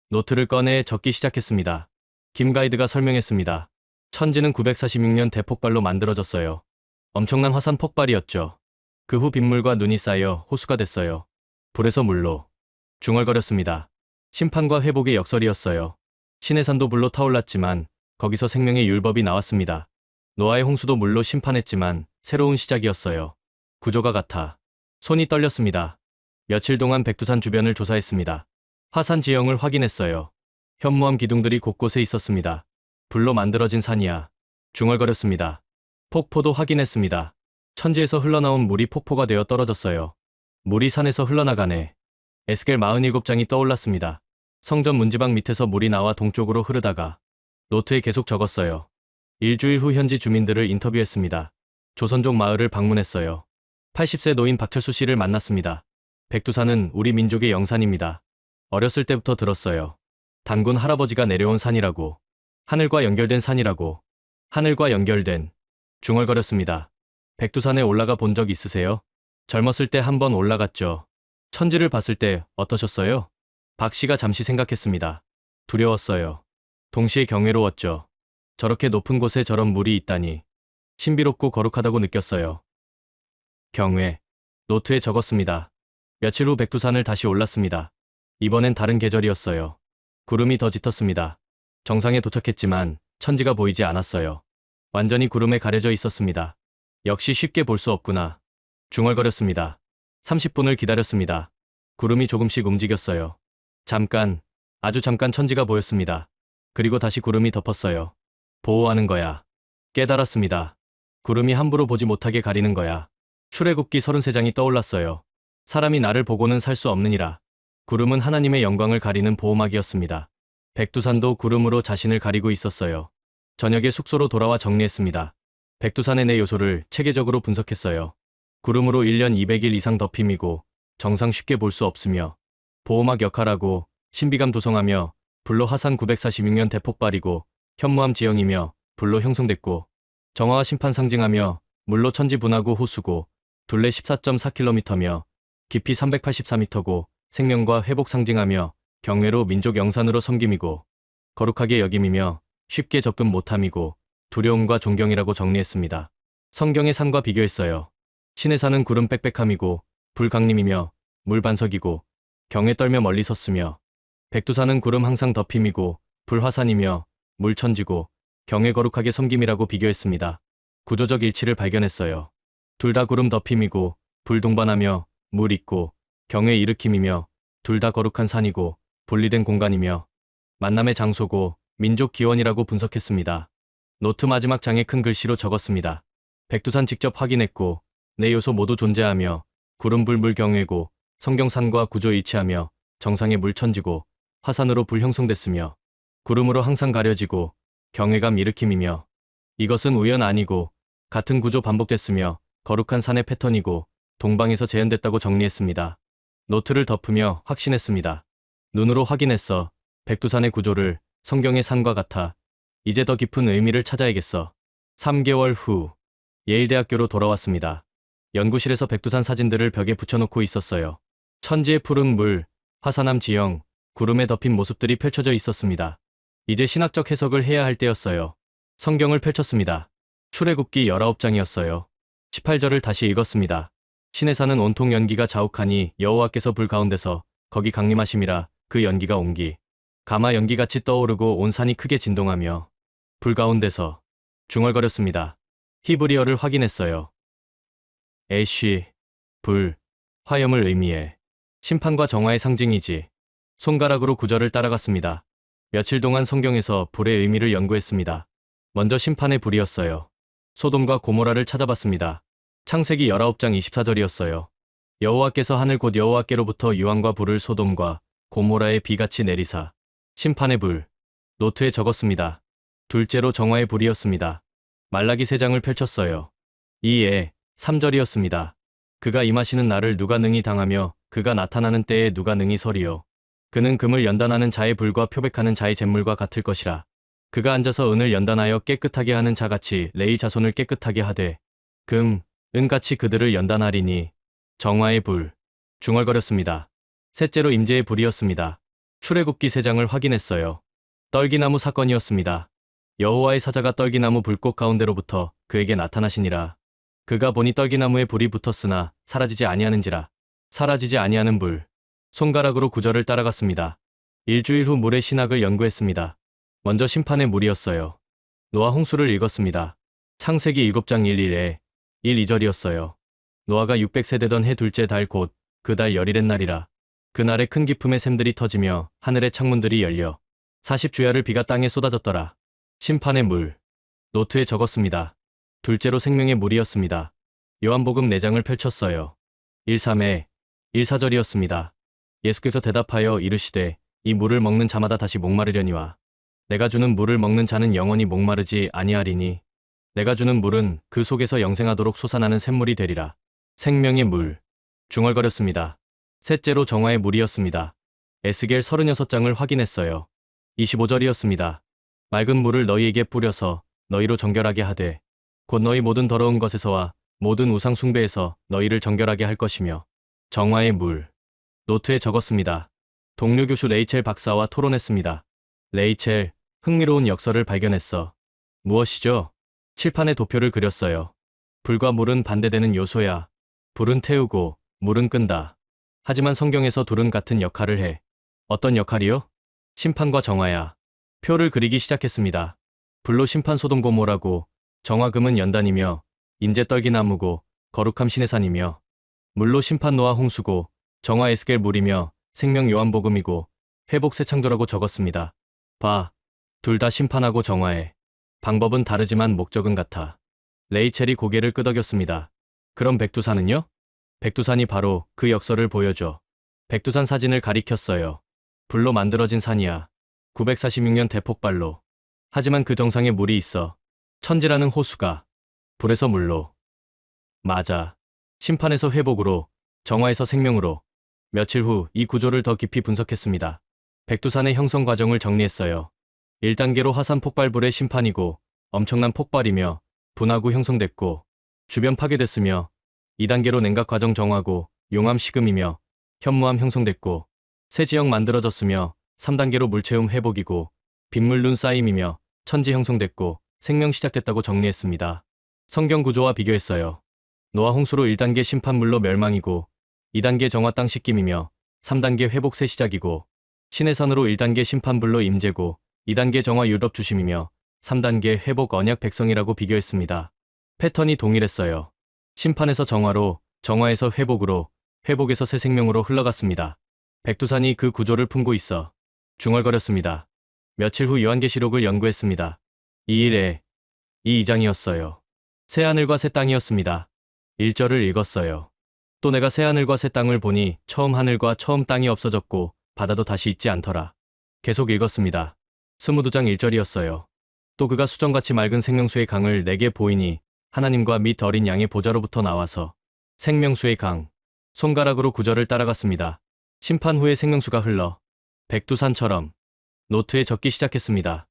Speaker 1: 노트를 꺼내 적기 시작했습니다. 김 가이드가 설명했습니다. 천지는 946년 대폭발로 만들어졌어요. 엄청난 화산 폭발이었죠. 그 후 빗물과 눈이 쌓여 호수가 됐어요. 불에서 물로 중얼거렸습니다. 심판과 회복의 역설이었어요. 시내산도 불로 타올랐지만 거기서 생명의 율법이 나왔습니다. 노아의 홍수도 물로 심판했지만 새로운 시작이었어요. 구조가 같아 손이 떨렸습니다. 며칠 동안 백두산 주변을 조사했습니다. 화산 지형을 확인했어요. 현무암 기둥들이 곳곳에 있었습니다. 불로 만들어진 산이야. 중얼거렸습니다. 폭포도 확인했습니다. 천지에서 흘러나온 물이 폭포가 되어 떨어졌어요. 물이 산에서 흘러나가네. 에스겔 47장이 떠올랐습니다. 성전 문지방 밑에서 물이 나와 동쪽으로 흐르다가 노트에 계속 적었어요. 일주일 후 현지 주민들을 인터뷰했습니다. 조선족 마을을 방문했어요. 80세 노인 박철수 씨를 만났습니다. 백두산은 우리 민족의 영산입니다. 어렸을 때부터 들었어요. 단군 할아버지가 내려온 산이라고. 하늘과 연결된 산이라고. 하늘과 연결된. 중얼거렸습니다. 백두산에 올라가 본 적 있으세요? 젊었을 때 한 번 올라갔죠. 천지를 봤을 때 어떠셨어요? 박 씨가 잠시 생각했습니다. 두려웠어요. 동시에 경외로웠죠. 저렇게 높은 곳에 저런 물이 있다니. 신비롭고 거룩하다고 느꼈어요. 경외. 노트에 적었습니다. 며칠 후 백두산을 다시 올랐습니다. 이번엔 다른 계절이었어요. 구름이 더 짙었습니다. 정상에 도착했지만 천지가 보이지 않았어요. 완전히 구름에 가려져 있었습니다. 역시 쉽게 볼 수 없구나. 중얼거렸습니다. 30분을 기다렸습니다. 구름이 조금씩 움직였어요. 잠깐, 아주 잠깐 천지가 보였습니다. 그리고 다시 구름이 덮었어요. 보호하는 거야. 깨달았습니다. 구름이 함부로 보지 못하게 가리는 거야. 출애굽기 33장이 떠올랐어요. 사람이 나를 보고는 살 수 없느니라. 구름은 하나님의 영광을 가리는 보호막이었습니다. 백두산도 구름으로 자신을 가리고 있었어요. 저녁에 숙소로 돌아와 정리했습니다. 백두산의 네 요소를 체계적으로 분석했어요. 구름으로 1년 200일 이상 덮임이고 정상 쉽게 볼 수 없으며 보호막 역할하고 신비감 도성하며 불로 화산 946년 대폭발이고 현무암 지형이며 불로 형성됐고 정화와 심판 상징하며 물로 천지 분화구 호수고 둘레 14.4km며 깊이 384m고 생명과 회복 상징하며 경외로 민족 영산으로 섬김이고 거룩하게 여김이며 쉽게 접근 못함이고 두려움과 존경이라고 정리했습니다. 성경의 산과 비교했어요. 신의 산은 구름 빽빽함이고 불 강림이며 물 반석이고 경에 떨며 멀리 섰으며 백두산은 구름 항상 덮임이고 불 화산이며 물 천지고 경에 거룩하게 섬김이라고 비교했습니다. 구조적 일치를 발견했어요. 둘 다 구름 덮임이고 불 동반하며 물 있고 경에 일으킴이며 둘 다 거룩한 산이고 분리된 공간이며 만남의 장소고 민족 기원이라고 분석했습니다. 노트 마지막 장에 큰 글씨로 적었습니다. 백두산 직접 확인했고 네 요소 모두 존재하며 구름 불물 경외고 성경산과 구조 일치하며 정상의 물 천지고 화산으로 불 형성됐으며 구름으로 항상 가려지고 경외감 일으킴이며 이것은 우연 아니고 같은 구조 반복됐으며 거룩한 산의 패턴이고 동방에서 재현됐다고 정리했습니다. 노트를 덮으며 확신했습니다. 눈으로 확인했어. 백두산의 구조를 성경의 산과 같아. 이제 더 깊은 의미를 찾아야겠어. 3개월 후 예일대학교로 돌아왔습니다. 연구실에서 백두산 사진들을 벽에 붙여놓고 있었어요. 천지의 푸른 물, 화산암 지형, 구름에 덮인 모습들이 펼쳐져 있었습니다. 이제 신학적 해석을 해야 할 때였어요. 성경을 펼쳤습니다. 출애굽기 19장이었어요. 18절을 다시 읽었습니다. 신의 산은 온통 연기가 자욱하니 여호와께서 불 가운데서 거기 강림하심이라. 그 연기가 옹기 가마 연기같이 떠오르고 온 산이 크게 진동하며 불 가운데서 중얼거렸습니다. 히브리어를 확인했어요. 애쉬, 불, 화염을 의미해 심판과 정화의 상징이지. 손가락으로 구절을 따라갔습니다. 며칠 동안 성경에서 불의 의미를 연구했습니다. 먼저 심판의 불이었어요. 소돔과 고모라를 찾아봤습니다. 창세기 19장 24절이었어요. 여호와께서 하늘 곧 여호와께로부터 유황과 불을 소돔과 고모라에 비같이 내리사. 심판의 불. 노트에 적었습니다. 둘째로 정화의 불이었습니다. 말라기 3장을 펼쳤어요. 2에 3절이었습니다. 그가 임하시는 날을 누가 능히 당하며 그가 나타나는 때에 누가 능히 서리요. 그는 금을 연단하는 자의 불과 표백하는 자의 잿물과 같을 것이라. 그가 앉아서 은을 연단하여 깨끗하게 하는 자같이 레위 자손을 깨끗하게 하되 금, 은같이 그들을 연단하리니. 정화의 불. 중얼거렸습니다. 셋째로 임재의 불이었습니다. 출애굽기 3장을 확인했어요. 떨기나무 사건이었습니다. 여호와의 사자가 떨기나무 불꽃 가운데로부터 그에게 나타나시니라. 그가 보니 떨기나무에 불이 붙었으나 사라지지 아니하는지라. 사라지지 아니하는 불. 손가락으로 구절을 따라갔습니다. 일주일 후 물의 신학을 연구했습니다. 먼저 심판의 물이었어요. 노아 홍수를 읽었습니다. 창세기 7장 1일에 1~2절이었어요. 노아가 600세 되던 해 둘째 달 곧 그 달 열일의 날이라. 그날에 큰 기품의 샘들이 터지며 하늘의 창문들이 열려 40주야를 비가 땅에 쏟아졌더라. 심판의 물. 노트에 적었습니다. 둘째로 생명의 물이었습니다. 요한복음 4장을 펼쳤어요. 1~3에 1~4절이었습니다. 예수께서 대답하여 이르시되 이 물을 먹는 자마다 다시 목마르려니와 내가 주는 물을 먹는 자는 영원히 목마르지 아니하리니 내가 주는 물은 그 속에서 영생하도록 솟아나는 샘물이 되리라. 생명의 물. 중얼거렸습니다. 셋째로 정화의 물이었습니다. 에스겔 36장을 확인했어요. 25절이었습니다. 맑은 물을 너희에게 뿌려서 너희로 정결하게 하되 곧 너희 모든 더러운 것에서와 모든 우상 숭배에서 너희를 정결하게 할 것이며. 정화의 물. 노트에 적었습니다. 동료 교수 레이첼 박사와 토론했습니다. 레이첼, 흥미로운 역설을 발견했어. 무엇이죠? 칠판에 도표를 그렸어요. 불과 물은 반대되는 요소야. 불은 태우고 물은 끈다. 하지만 성경에서 둘은 같은 역할을 해. 어떤 역할이요? 심판과 정화야. 표를 그리기 시작했습니다. 불로 심판 소돔 고모라고, 정화금은 연단이며 임재 떨기나무고 거룩함 신의 산이며 물로 심판 노아 홍수고 정화 에스겔 물이며 생명 요한복음이고 회복 새 창조라고 적었습니다. 봐. 둘 다 심판하고 정화해. 방법은 다르지만 목적은 같아. 레이첼이 고개를 끄덕였습니다. 그럼 백두산은요? 백두산이 바로 그 역설을 보여줘. 백두산 사진을 가리켰어요. 불로 만들어진 산이야. 946년 대폭발로. 하지만 그 정상에 물이 있어. 천지라는 호수가. 불에서 물로. 맞아. 심판에서 회복으로, 정화에서 생명으로. 며칠 후 이 구조를 더 깊이 분석했습니다. 백두산의 형성 과정을 정리했어요. 1단계로 화산 폭발불의 심판이고 엄청난 폭발이며 분화구 형성됐고 주변 파괴됐으며 2단계로 냉각 과정 정화고 용암 식음이며 현무암 형성됐고 새 지역 만들어졌으며 3단계로 물체움 회복이고 빗물눈 쌓임이며 천지 형성됐고 생명 시작됐다고 정리했습니다. 성경 구조와 비교했어요. 노아 홍수로 1단계 심판물로 멸망이고 2단계 정화 땅 씻김이며 3단계 회복 새 시작이고 신의 산으로 1단계 심판불로 임재고 2단계 정화 율법 주심이며 3단계 회복 언약 백성이라고 비교했습니다. 패턴이 동일했어요. 심판에서 정화로, 정화에서 회복으로, 회복에서 새 생명으로 흘러갔습니다. 백두산이 그 구조를 품고 있어. 중얼거렸습니다. 며칠 후 요한계시록을 연구했습니다. 2일에 2장이었어요. 새 하늘과 새 땅이었습니다. 1절을 읽었어요. 또 내가 새 하늘과 새 땅을 보니 처음 하늘과 처음 땅이 없어졌고 바다도 다시 있지 않더라. 계속 읽었습니다. 22장 1절이었어요. 또 그가 수정같이 맑은 생명수의 강을 내게 보이니 하나님과 및 어린 양의 보좌로부터 나와서 생명수의 강. 손가락으로 구절을 따라갔습니다. 심판 후에 생명수가 흘러 백두산처럼. 노트에 적기 시작했습니다.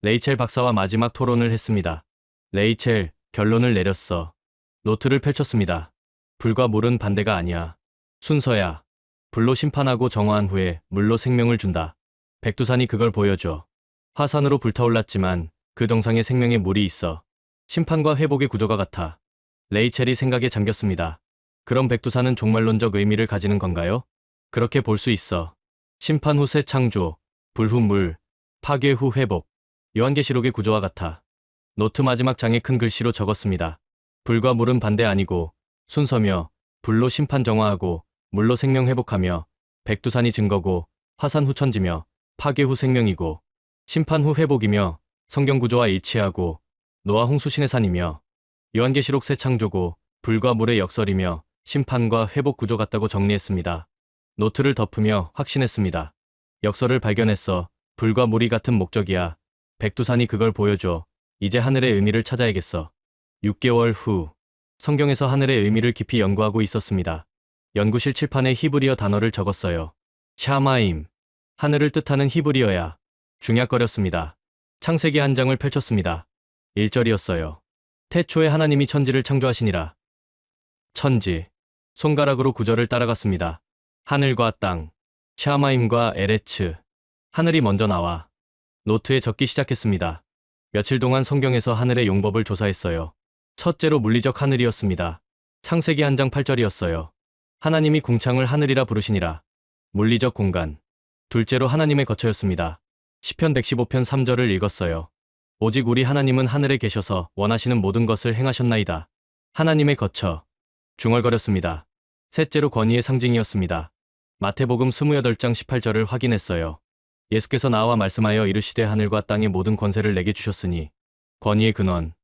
Speaker 1: 레이첼 박사와 마지막 토론을 했습니다. 레이첼, 결론을 내렸어. 노트를 펼쳤습니다. 불과 물은 반대가 아니야. 순서야. 불로 심판하고 정화한 후에 물로 생명을 준다. 백두산이 그걸 보여줘. 화산으로 불타올랐지만 그 정상에 생명의 물이 있어. 심판과 회복의 구조가 같아. 레이첼이 생각에 잠겼습니다. 그럼 백두산은 종말론적 의미를 가지는 건가요? 그렇게 볼 수 있어. 심판 후 새 창조, 불 후 물, 파괴 후 회복. 요한계시록의 구조와 같아. 노트 마지막 장에 큰 글씨로 적었습니다. 불과 물은 반대 아니고 순서며 불로 심판 정화하고 물로 생명 회복하며 백두산이 증거고 화산 후 천지며 파괴 후 생명이고 심판 후 회복이며 성경 구조와 일치하고 노아 홍수 신의 산이며 요한계시록 새 창조고 불과 물의 역설이며 심판과 회복 구조 같다고 정리했습니다. 노트를 덮으며 확신했습니다. 역설을 발견했어. 불과 물이 같은 목적이야. 백두산이 그걸 보여줘. 이제 하늘의 의미를 찾아야겠어. 6개월 후 성경에서 하늘의 의미를 깊이 연구하고 있었습니다. 연구실 칠판에 히브리어 단어를 적었어요. 샤마임, 하늘을 뜻하는 히브리어야. 중약거렸습니다. 창세기 한 장을 펼쳤습니다. 1절이었어요. 태초에 하나님이 천지를 창조하시니라. 천지. 손가락으로 구절을 따라갔습니다. 하늘과 땅, 샤마임과 에레츠. 하늘이 먼저 나와. 노트에 적기 시작했습니다. 며칠 동안 성경에서 하늘의 용법을 조사했어요. 첫째로 물리적 하늘이었습니다. 창세기 한 장 8절이었어요. 하나님이 궁창을 하늘이라 부르시니라. 물리적 공간. 둘째로 하나님의 거처였습니다. 시편 115편 3절을 읽었어요. 오직 우리 하나님은 하늘에 계셔서 원하시는 모든 것을 행하셨나이다. 하나님의 거처. 중얼거렸습니다. 셋째로 권위의 상징이었습니다. 마태복음 28장 18절을 확인했어요. 예수께서 나와 말씀하여 이르시되 하늘과 땅의 모든 권세를 내게 주셨으니. 권위의 근원.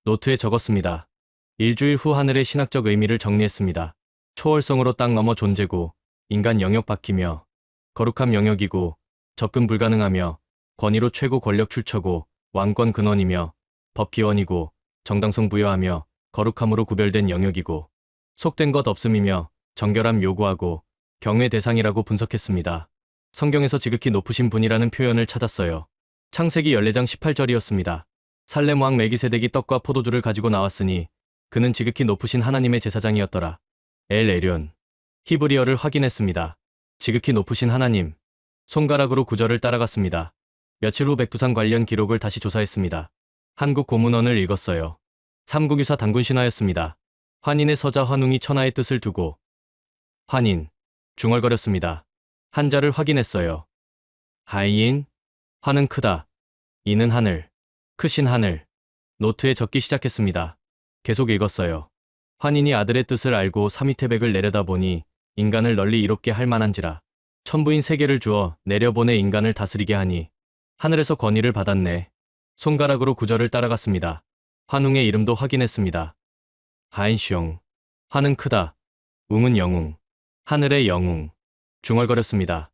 Speaker 1: 노트에 적었습니다. 일주일 후 하늘의 신학적 의미를 정리했습니다. 초월성으로 땅 넘어 존재고 인간 영역 바뀌며 거룩함 영역이고 접근 불가능하며 권위로 최고 권력 출처고 왕권 근원이며 법 기원이고 정당성 부여하며 거룩함으로 구별된 영역이고 속된 것 없음이며 정결함 요구하고 경외 대상이라고 분석했습니다. 성경에서 지극히 높으신 분이라는 표현을 찾았어요. 창세기 14장 18절이었습니다. 살렘 왕 멜기세덱이 떡과 포도주를 가지고 나왔으니 그는 지극히 높으신 하나님의 제사장이었더라. 엘 에륜. 히브리어를 확인했습니다. 지극히 높으신 하나님. 손가락으로 구절을 따라갔습니다. 며칠 후 백두산 관련 기록을 다시 조사했습니다. 한국 고문원을 읽었어요. 삼국유사 단군신화였습니다. 환인의 서자 환웅이 천하의 뜻을 두고. 환인. 중얼거렸습니다. 한자를 확인했어요. 하인. 환은 크다. 이는 하늘. 크신 하늘. 노트에 적기 시작했습니다. 계속 읽었어요. 환인이 아들의 뜻을 알고 삼위태백을 내려다보니 인간을 널리 이롭게 할 만한지라. 천부인 세계를 주어 내려보내 인간을 다스리게 하니 하늘에서 권위를 받았네. 손가락으로 구절을 따라갔습니다. 환웅의 이름도 확인했습니다. 하인숑. 환은 크다. 웅은 영웅. 하늘의 영웅. 중얼거렸습니다.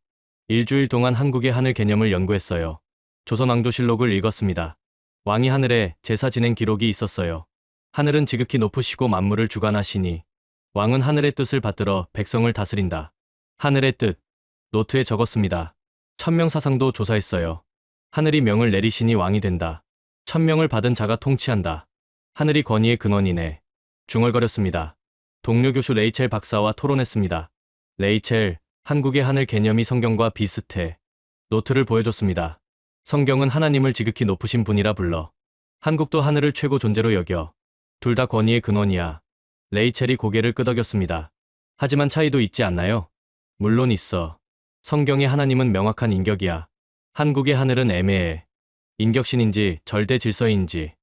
Speaker 1: 일주일 동안 한국의 하늘 개념을 연구했어요. 조선왕조실록을 읽었습니다. 왕이 하늘에 제사 진행 기록이 있었어요. 하늘은 지극히 높으시고 만물을 주관하시니 왕은 하늘의 뜻을 받들어 백성을 다스린다. 하늘의 뜻. 노트에 적었습니다. 천명사상도 조사했어요. 하늘이 명을 내리시니 왕이 된다. 천명을 받은 자가 통치한다. 하늘이 권위의 근원이네. 중얼거렸습니다. 동료 교수 레이첼 박사와 토론했습니다. 레이첼, 한국의 하늘 개념이 성경과 비슷해. 노트를 보여줬습니다. 성경은 하나님을 지극히 높으신 분이라 불러. 한국도 하늘을 최고 존재로 여겨. 둘 다 권위의 근원이야. 레이첼이 고개를 끄덕였습니다. 하지만 차이도 있지 않나요? 물론 있어. 성경의 하나님은 명확한 인격이야. 한국의 하늘은 애매해. 인격신인지 절대 질서인지.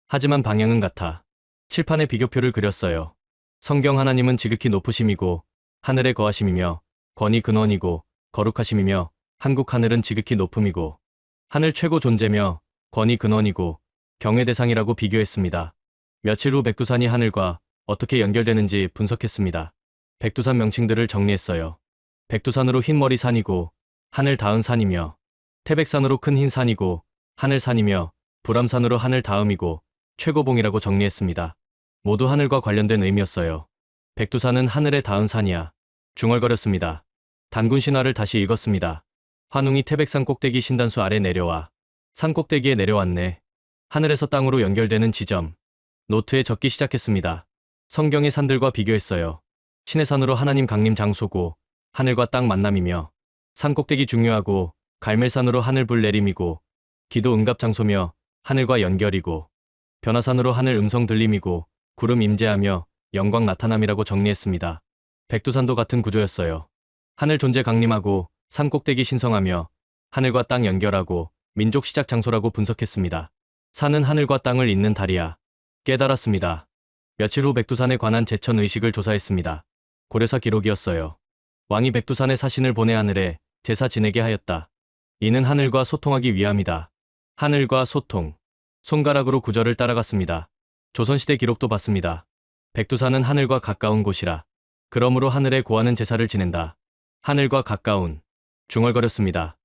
Speaker 1: 하지만 방향은 같아. 칠판에 비교표를 그렸어요. 성경 하나님은 지극히 높으심이고 하늘에 거하심이며 권위 근원이고 거룩하심이며 한국 하늘은 지극히 높음이고 하늘 최고 존재며 권위 근원이고 경외 대상이라고 비교했습니다. 며칠 후 백두산이 하늘과 어떻게 연결되는지 분석했습니다. 백두산 명칭들을 정리했어요. 백두산으로 흰머리 산이고 하늘 닿은 산이며 태백산으로 큰 흰 산이고 하늘 산이며 불암산으로 하늘 닿음이고 최고봉이라고 정리했습니다. 모두 하늘과 관련된 의미였어요. 백두산은 하늘에 닿은 산이야. 중얼거렸습니다. 단군 신화를 다시 읽었습니다. 환웅이 태백산 꼭대기 신단수 아래 내려와. 산 꼭대기에 내려왔네. 하늘에서 땅으로 연결되는 지점. 노트에 적기 시작했습니다. 성경의 산들과 비교했어요. 신의 산으로 하나님 강림 장소고 하늘과 땅 만남이며 산 꼭대기 중요하고 갈멜산으로 하늘 불 내림이고 기도 응답 장소며 하늘과 연결이고 변화산으로 하늘 음성 들림이고 구름 임재하며 영광 나타남이라고 정리했습니다. 백두산도 같은 구조였어요. 하늘 존재 강림하고 산 꼭대기 신성하며 하늘과 땅 연결하고 민족 시작 장소라고 분석했습니다. 산은 하늘과 땅을 잇는 다리야. 깨달았습니다. 며칠 후 백두산에 관한 제천 의식을 조사했습니다. 고려사 기록이었어요. 왕이 백두산에 사신을 보내 하늘에 제사 지내게 하였다. 이는 하늘과 소통하기 위함이다. 하늘과 소통. 손가락으로 구절을 따라갔습니다. 조선시대 기록도 봤습니다. 백두산은 하늘과 가까운 곳이라. 그러므로 하늘에 고하는 제사를 지낸다. 하늘과 가까운. 중얼거렸습니다.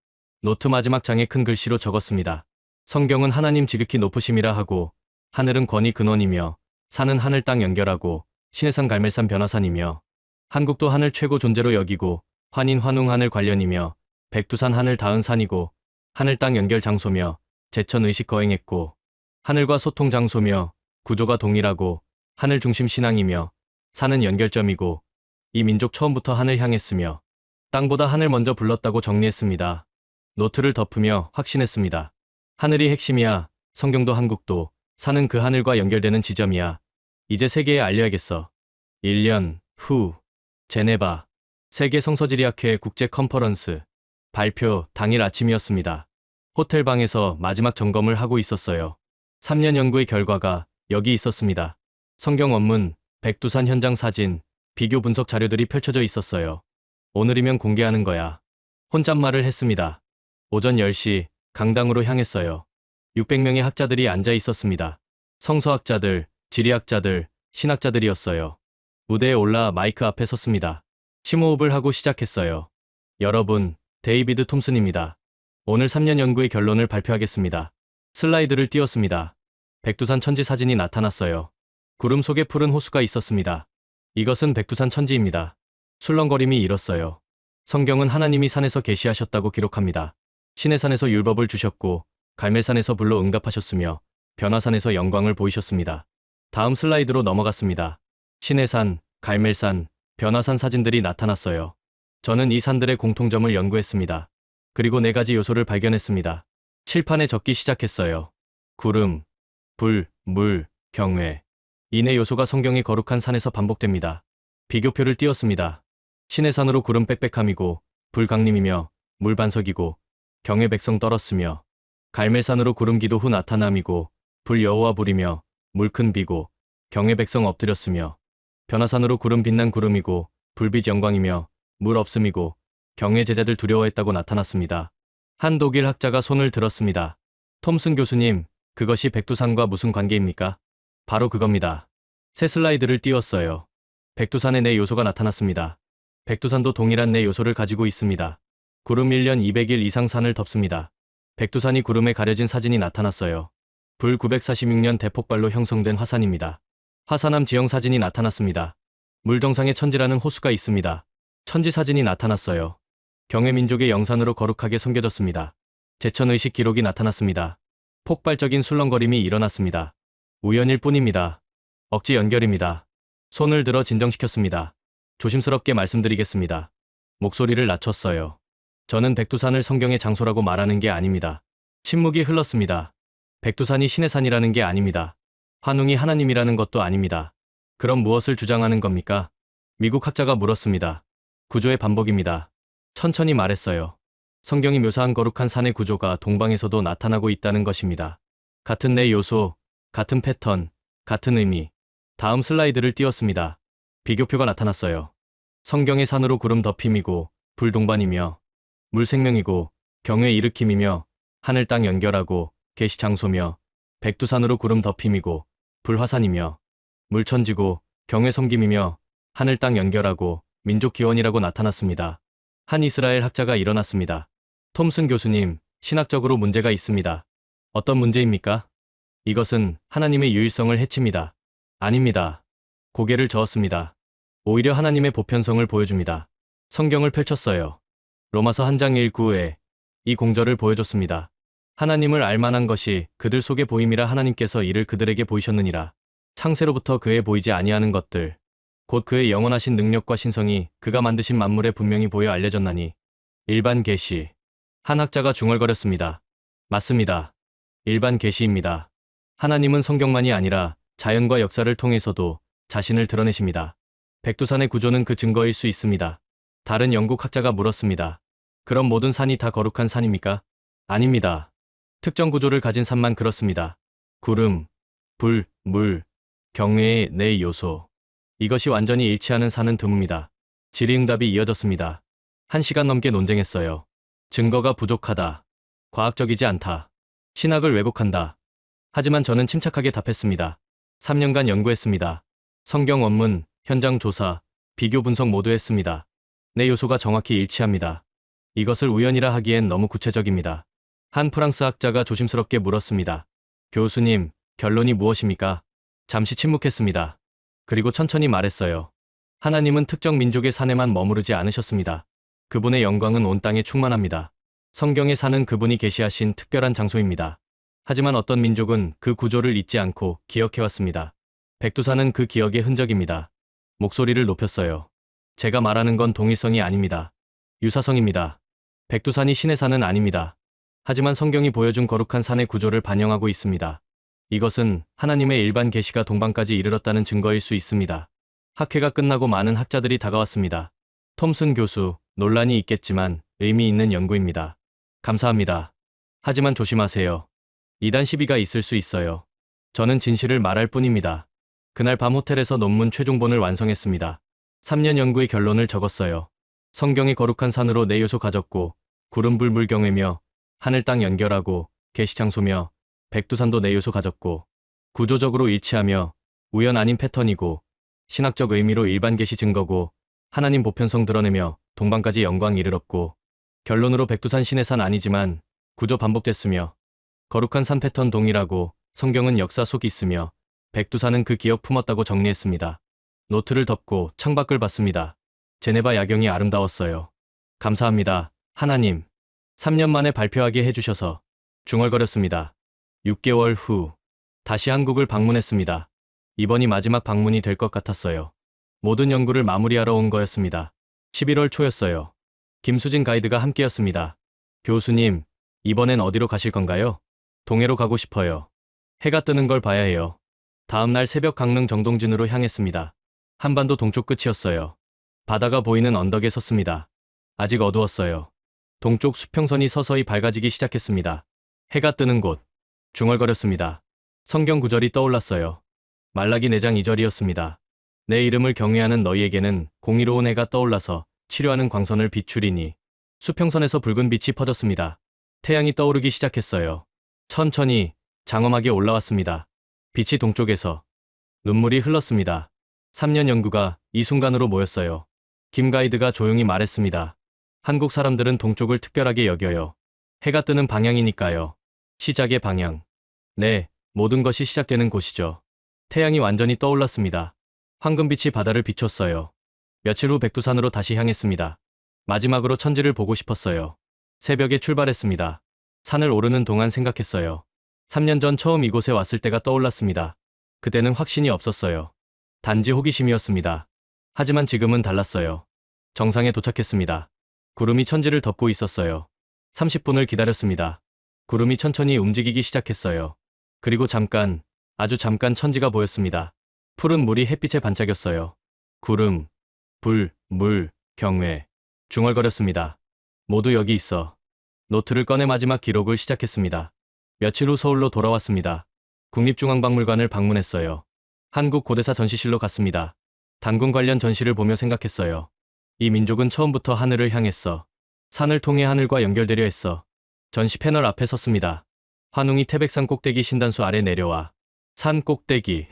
Speaker 1: 노트 마지막 장에 큰 글씨로 적었습니다. 성경은 하나님 지극히 높으심이라 하고 하늘은 권위 근원이며 산은 하늘 땅 연결하고 신해산 갈멜산 변화산이며 한국도 하늘 최고 존재로 여기고 환인 환웅 하늘 관련이며 백두산 하늘 닿은 산이고 하늘 땅 연결 장소며 제천 의식 거행했고 하늘과 소통 장소며 구조가 동일하고 하늘 중심 신앙이며 산은 연결점이고 이 민족 처음부터 하늘 향했으며 땅보다 하늘 먼저 불렀다고 정리했습니다. 노트를 덮으며 확신했습니다. 하늘이 핵심이야. 성경도 한국도 산은 그 하늘과 연결되는 지점이야. 이제 세계에 알려야겠어. 1년 후 제네바 세계 성서지리학회 국제 컨퍼런스 발표 당일 아침이었습니다. 호텔방에서 마지막 점검을 하고 있었어요. 3년 연구의 결과가 여기 있었습니다. 성경 원문, 백두산 현장 사진, 비교 분석 자료들이 펼쳐져 있었어요. 오늘이면 공개하는 거야. 혼잣말을 했습니다. 오전 10시 강당으로 향했어요. 600명의 학자들이 앉아 있었습니다. 성서학자들, 지리학자들, 신학자들이었어요. 무대에 올라 마이크 앞에 섰습니다. 심호흡을 하고 시작했어요. 여러분, 데이비드 톰슨입니다. 오늘 3년 연구의 결론을 발표하겠습니다. 슬라이드를 띄웠습니다. 백두산 천지 사진이 나타났어요. 구름 속에 푸른 호수가 있었습니다. 이것은 백두산 천지입니다. 술렁거림이 일었어요. 성경은 하나님이 산에서 계시하셨다고 기록합니다. 시내산에서 율법을 주셨고 갈멜산에서 불로 응답하셨으며 변화산에서 영광을 보이셨습니다. 다음 슬라이드로 넘어갔습니다. 시내산, 갈멜산, 변화산 사진들이 나타났어요. 저는 이 산들의 공통점을 연구했습니다. 그리고 4가지 요소를 발견했습니다. 칠판에 적기 시작했어요. 구름, 불, 물, 경외. 이 4요소가 성경의 거룩한 산에서 반복됩니다. 비교표를 띄웠습니다. 시내산으로 구름 빽빽함이고 불 강림이며 물 반석이고 경외 백성 떨었으며 갈멜산으로 구름 기도 후 나타남이고 불 여호와 불이며 물 큰 비고 경외 백성 엎드렸으며 변화산으로 구름 빛난 구름이고 불빛 영광이며 물 없음이고 경외 제자들 두려워했다고 나타났습니다. 한 독일 학자가 손을 들었습니다. 톰슨 교수님, 그것이 백두산과 무슨 관계입니까? 바로 그겁니다. 새 슬라이드를 띄웠어요. 백두산의 4요소가 나타났습니다. 백두산도 동일한 4요소를 가지고 있습니다. 구름 1년 200일 이상 산을 덮습니다. 백두산이 구름에 가려진 사진이 나타났어요. 불 946년 대폭발로 형성된 화산입니다. 화산암 지형 사진이 나타났습니다. 물 정상에 천지라는 호수가 있습니다. 천지 사진이 나타났어요. 경외 민족의 영산으로 거룩하게 섬겨졌습니다. 제천 의식 기록이 나타났습니다. 폭발적인 술렁거림이 일어났습니다. 우연일 뿐입니다. 억지 연결입니다. 손을 들어 진정시켰습니다. 조심스럽게 말씀드리겠습니다. 목소리를 낮췄어요. 저는 백두산을 성경의 장소라고 말하는 게 아닙니다. 침묵이 흘렀습니다. 백두산이 신의 산이라는 게 아닙니다. 환웅이 하나님이라는 것도 아닙니다. 그럼 무엇을 주장하는 겁니까? 미국 학자가 물었습니다. 구조의 반복입니다. 천천히 말했어요. 성경이 묘사한 거룩한 산의 구조가 동방에서도 나타나고 있다는 것입니다. 같은 4요소, 같은 패턴, 같은 의미. 다음 슬라이드를 띄웠습니다. 비교표가 나타났어요. 성경의 산으로 구름 덮임이고 불 동반이며 물 생명이고 경외 일으킴이며 하늘 땅 연결하고 계시 장소며 백두산으로 구름 덮임이고 불 화산이며 물 천지고 경외 섬김이며 하늘 땅 연결하고 민족 기원이라고 나타났습니다. 한 이스라엘 학자가 일어났습니다. 톰슨 교수님, 신학적으로 문제가 있습니다. 어떤 문제입니까? 이것은 하나님의 유일성을 해칩니다. 아닙니다. 고개를 저었습니다. 오히려 하나님의 보편성을 보여줍니다. 성경을 펼쳤어요. 로마서 1장 1-9에 이 공절을 보여줬습니다. 하나님을 알만한 것이 그들 속에 보임이라 하나님께서 이를 그들에게 보이셨느니라. 창세로부터 그에 보이지 아니하는 것들, 곧 그의 영원하신 능력과 신성이 그가 만드신 만물에 분명히 보여 알려졌나니. 일반 계시. 한 학자가 중얼거렸습니다. 맞습니다. 일반 계시입니다. 하나님은 성경만이 아니라 자연과 역사를 통해서도 자신을 드러내십니다. 백두산의 구조는 그 증거일 수 있습니다. 다른 영국 학자가 물었습니다. 그럼 모든 산이 다 거룩한 산입니까? 아닙니다. 특정 구조를 가진 산만 그렇습니다. 구름, 불, 물, 경외의 네 요소. 이것이 완전히 일치하는 산은 드뭅니다. 질의응답이 이어졌습니다. 1시간 넘게 논쟁했어요. 증거가 부족하다. 과학적이지 않다. 신학을 왜곡한다. 하지만 저는 침착하게 답했습니다. 3년간 연구했습니다. 성경 원문, 현장 조사, 비교 분석 모두 했습니다. 네 요소가 정확히 일치합니다. 이것을 우연이라 하기엔 너무 구체적입니다. 한 프랑스 학자가 조심스럽게 물었습니다. 교수님, 결론이 무엇입니까? 잠시 침묵했습니다. 그리고 천천히 말했어요. 하나님은 특정 민족의 산에만 머무르지 않으셨습니다. 그분의 영광은 온 땅에 충만합니다. 성경의 산은 그분이 계시하신 특별한 장소입니다. 하지만 어떤 민족은 그 구조를 잊지 않고 기억해왔습니다. 백두산은 그 기억의 흔적입니다. 목소리를 높였어요. 제가 말하는 건 동일성이 아닙니다. 유사성입니다. 백두산이 신의 산은 아닙니다. 하지만 성경이 보여준 거룩한 산의 구조를 반영하고 있습니다. 이것은 하나님의 일반 계시가 동방까지 이르렀다는 증거일 수 있습니다. 학회가 끝나고 많은 학자들이 다가왔습니다. 톰슨 교수, 논란이 있겠지만 의미 있는 연구입니다. 감사합니다. 하지만 조심하세요. 이단 시비가 있을 수 있어요. 저는 진실을 말할 뿐입니다. 그날 밤 호텔에서 논문 최종본을 완성했습니다. 3년 연구의 결론을 적었어요. 성경의 거룩한 산으로 네 요소 가졌고, 구름 불 물 경외며, 하늘 땅 연결하고, 계시 장소며, 백두산도 네 요소 가졌고, 구조적으로 일치하며, 우연 아닌 패턴이고, 신학적 의미로 일반 계시 증거고, 하나님 보편성 드러내며 동방까지 영광 이르렀고, 결론으로 백두산 신의 산 아니지만 구조 반복됐으며, 거룩한 산 패턴 동일하고 성경은 역사 속 있으며 백두산은 그 기억 품었다고 정리했습니다. 노트를 덮고 창밖을 봤습니다. 제네바 야경이 아름다웠어요. 감사합니다, 하나님. 3년 만에 발표하게 해주셔서 중얼거렸습니다. 6개월 후 다시 한국을 방문했습니다. 이번이 마지막 방문이 될 것 같았어요. 모든 연구를 마무리하러 온 거였습니다. 11월 초였어요. 김수진 가이드가 함께였습니다. 교수님, 이번엔 어디로 가실 건가요? 동해로 가고 싶어요. 해가 뜨는 걸 봐야 해요. 다음 날 새벽 강릉 정동진으로 향했습니다. 한반도 동쪽 끝이었어요. 바다가 보이는 언덕에 섰습니다. 아직 어두웠어요. 동쪽 수평선이 서서히 밝아지기 시작했습니다. 해가 뜨는 곳. 중얼거렸습니다. 성경 구절이 떠올랐어요. 말라기 4장 2절이었습니다. 내 이름을 경외하는 너희에게는 공의로운 해가 떠올라서 치료하는 광선을 비추리니. 수평선에서 붉은 빛이 퍼졌습니다. 태양이 떠오르기 시작했어요. 천천히 장엄하게 올라왔습니다. 빛이 동쪽에서. 눈물이 흘렀습니다. 3년 연구가 이 순간으로 모였어요. 김 가이드가 조용히 말했습니다. 한국 사람들은 동쪽을 특별하게 여겨요. 해가 뜨는 방향이니까요. 시작의 방향. 네, 모든 것이 시작되는 곳이죠. 태양이 완전히 떠올랐습니다. 황금빛이 바다를 비췄어요. 며칠 후 백두산으로 다시 향했습니다. 마지막으로 천지를 보고 싶었어요. 새벽에 출발했습니다. 산을 오르는 동안 생각했어요. 3년 전 처음 이곳에 왔을 때가 떠올랐습니다. 그때는 확신이 없었어요. 단지 호기심이었습니다. 하지만 지금은 달랐어요. 정상에 도착했습니다. 구름이 천지를 덮고 있었어요. 30분을 기다렸습니다. 구름이 천천히 움직이기 시작했어요. 그리고 잠깐, 아주 잠깐 천지가 보였습니다. 푸른 물이 햇빛에 반짝였어요. 구름, 불, 물, 경외. 중얼거렸습니다. 모두 여기 있어. 노트를 꺼내 마지막 기록을 시작했습니다. 며칠 후 서울로 돌아왔습니다. 국립중앙박물관을 방문했어요. 한국 고대사 전시실로 갔습니다. 단군 관련 전시를 보며 생각했어요. 이 민족은 처음부터 하늘을 향했어. 산을 통해 하늘과 연결되려 했어. 전시 패널 앞에 섰습니다. 환웅이 태백산 꼭대기 신단수 아래 내려와. 산 꼭대기.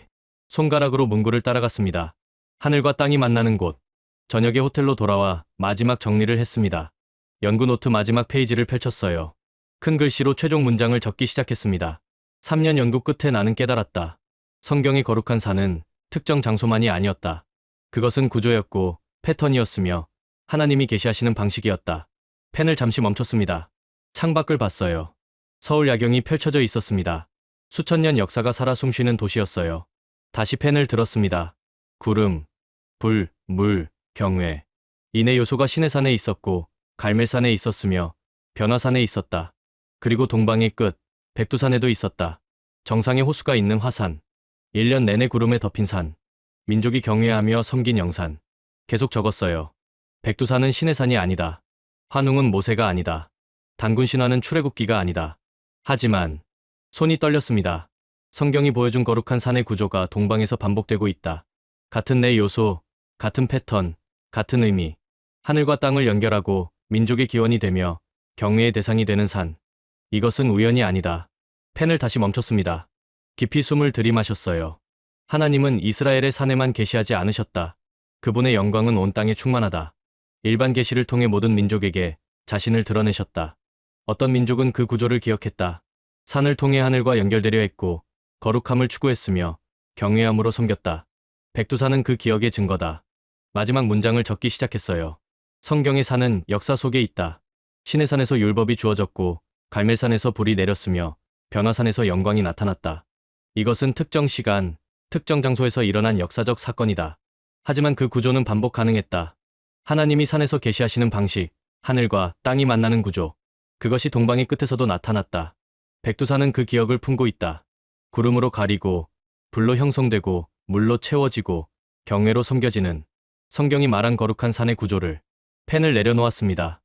Speaker 1: 손가락으로 문구를 따라갔습니다. 하늘과 땅이 만나는 곳. 저녁에 호텔로 돌아와 마지막 정리를 했습니다. 연구 노트 마지막 페이지를 펼쳤어요. 큰 글씨로 최종 문장을 적기 시작했습니다. 3년 연구 끝에 나는 깨달았다. 성경의 거룩한 산은 특정 장소만이 아니었다. 그것은 구조였고 패턴이었으며 하나님이 계시하시는 방식이었다. 펜을 잠시 멈췄습니다. 창밖을 봤어요. 서울 야경이 펼쳐져 있었습니다. 수천 년 역사가 살아 숨쉬는 도시였어요. 다시 펜을 들었습니다. 구름, 불, 물, 경외. 이 네 요소가 시내산에 있었고 갈멜산에 있었으며 변화산에 있었다. 그리고 동방의 끝, 백두산에도 있었다. 정상에 호수가 있는 화산. 1년 내내 구름에 덮인 산. 민족이 경외하며 섬긴 영산. 계속 적었어요. 백두산은 신의 산이 아니다. 환웅은 모세가 아니다. 단군 신화는 출애굽기가 아니다. 하지만 손이 떨렸습니다. 성경이 보여준 거룩한 산의 구조가 동방에서 반복되고 있다. 같은 네 요소, 같은 패턴, 같은 의미. 하늘과 땅을 연결하고 민족의 기원이 되며 경외의 대상이 되는 산. 이것은 우연이 아니다. 펜을 다시 멈췄습니다. 깊이 숨을 들이마셨어요. 하나님은 이스라엘의 산에만 계시하지 않으셨다. 그분의 영광은 온 땅에 충만하다. 일반 계시를 통해 모든 민족에게 자신을 드러내셨다. 어떤 민족은 그 구조를 기억했다. 산을 통해 하늘과 연결되려 했고 거룩함을 추구했으며 경외함으로 섬겼다. 백두산은 그 기억의 증거다. 마지막 문장을 적기 시작했어요. 성경의 산은 역사 속에 있다. 신의 산에서 율법이 주어졌고 갈멜산에서 불이 내렸으며 변화산에서 영광이 나타났다. 이것은 특정 시간, 특정 장소에서 일어난 역사적 사건이다. 하지만 그 구조는 반복 가능했다. 하나님이 산에서 계시하시는 방식, 하늘과 땅이 만나는 구조. 그것이 동방의 끝에서도 나타났다. 백두산은 그 기억을 품고 있다. 구름으로 가리고, 불로 형성되고, 물로 채워지고, 경외로 섬겨지는 성경이 말한 거룩한 산의 구조를 펜을 내려놓았습니다.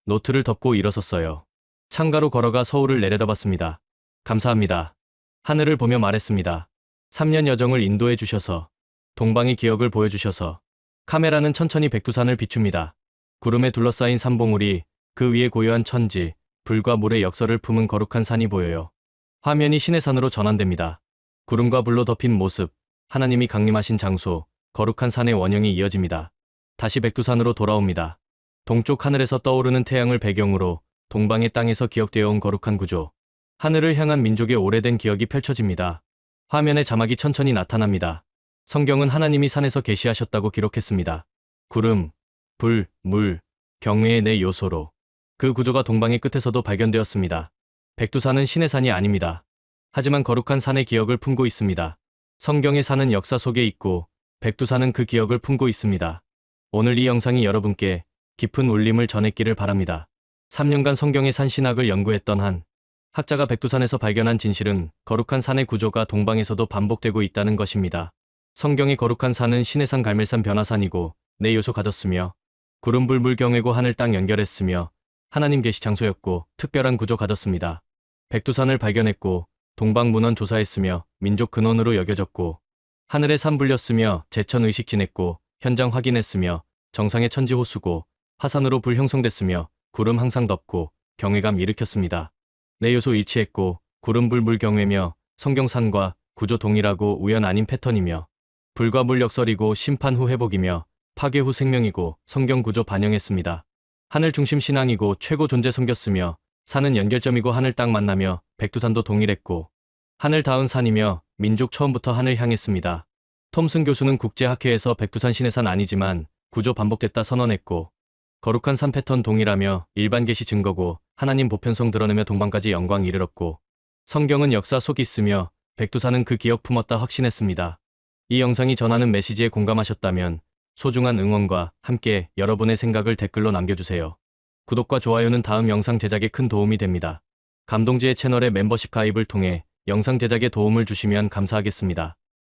Speaker 1: 노트를 덮고 일어섰어요. 창가로 걸어가 서울을 내려다봤습니다. 감사합니다. 하늘을 보며 말했습니다. 3년 여정을 인도해 주셔서, 동방의 기억을 보여주셔서. 카메라는 천천히 백두산을 비춥니다. 구름에 둘러싸인 산봉우리, 그 위에 고요한 천지, 불과 물의 역설을 품은 거룩한 산이 보여요. 화면이 신의 산으로 전환됩니다. 구름과 불로 덮인 모습, 하나님이 강림하신 장소, 거룩한 산의 원형이 이어집니다. 다시 백두산으로 돌아옵니다. 동쪽 하늘에서 떠오르는 태양을 배경으로 동방의 땅에서 기억되어 온 거룩한 구조. 하늘을 향한 민족의 오래된 기억이 펼쳐집니다. 화면에 자막이 천천히 나타납니다. 성경은 하나님이 산에서 계시하셨다고 기록했습니다. 구름, 불, 물, 경외의 네 요소로. 그 구조가 동방의 끝에서도 발견되었습니다. 백두산은 신의 산이 아닙니다. 하지만 거룩한 산의 기억을 품고 있습니다. 성경의 산은 역사 속에 있고 백두산은 그 기억을 품고 있습니다. 오늘 이 영상이 여러분께 깊은 울림을 전했기를 바랍니다. 3년간 성경의 산신학을 연구했던 한 학자가 백두산에서 발견한 진실은 거룩한 산의 구조가 동방에서도 반복되고 있다는 것입니다. 성경의 거룩한 산은 신의 산 갈멜산 변화산이고 네 요소 가졌으며 구름 불 물 경외고 하늘 땅 연결했으며 하나님 계시 장소였고 특별한 구조 가졌습니다. 백두산을 발견했고 동방 문헌 조사했으며 민족 근원으로 여겨졌고 하늘에 산 불렸으며 제천 의식 지냈고 현장 확인했으며 정상의 천지 호수고 화산으로 불 형성됐으며 구름 항상 덮고 경외감 일으켰습니다. 네 요소 일치했고 구름 불 물 경외며 성경산과 구조 동일하고 우연 아닌 패턴이며 불과 물 역설이고 심판 후 회복이며 파괴 후 생명이고 성경 구조 반영했습니다. 하늘 중심 신앙이고 최고 존재 섬겼으며 산은 연결점이고 하늘 땅 만나며 백두산도 동일했고 하늘 닿은 산이며 민족 처음부터 하늘 향했습니다. 톰슨 교수는 국제학회에서 백두산 신의 산 아니지만 구조 반복됐다 선언했고 거룩한 산 패턴 동일하며 일반 계시 증거고 하나님 보편성 드러내며 동방까지 영광 이르렀고 성경은 역사 속 있으며 백두산은 그 기억 품었다 확신했습니다. 이 영상이 전하는 메시지에 공감하셨다면 소중한 응원과 함께 여러분의 생각을 댓글로 남겨주세요. 구독과 좋아요는 다음 영상 제작에 큰 도움이 됩니다. 감동지의 채널의 멤버십 가입을 통해 영상 제작에 도움을 주시면 감사하겠습니다.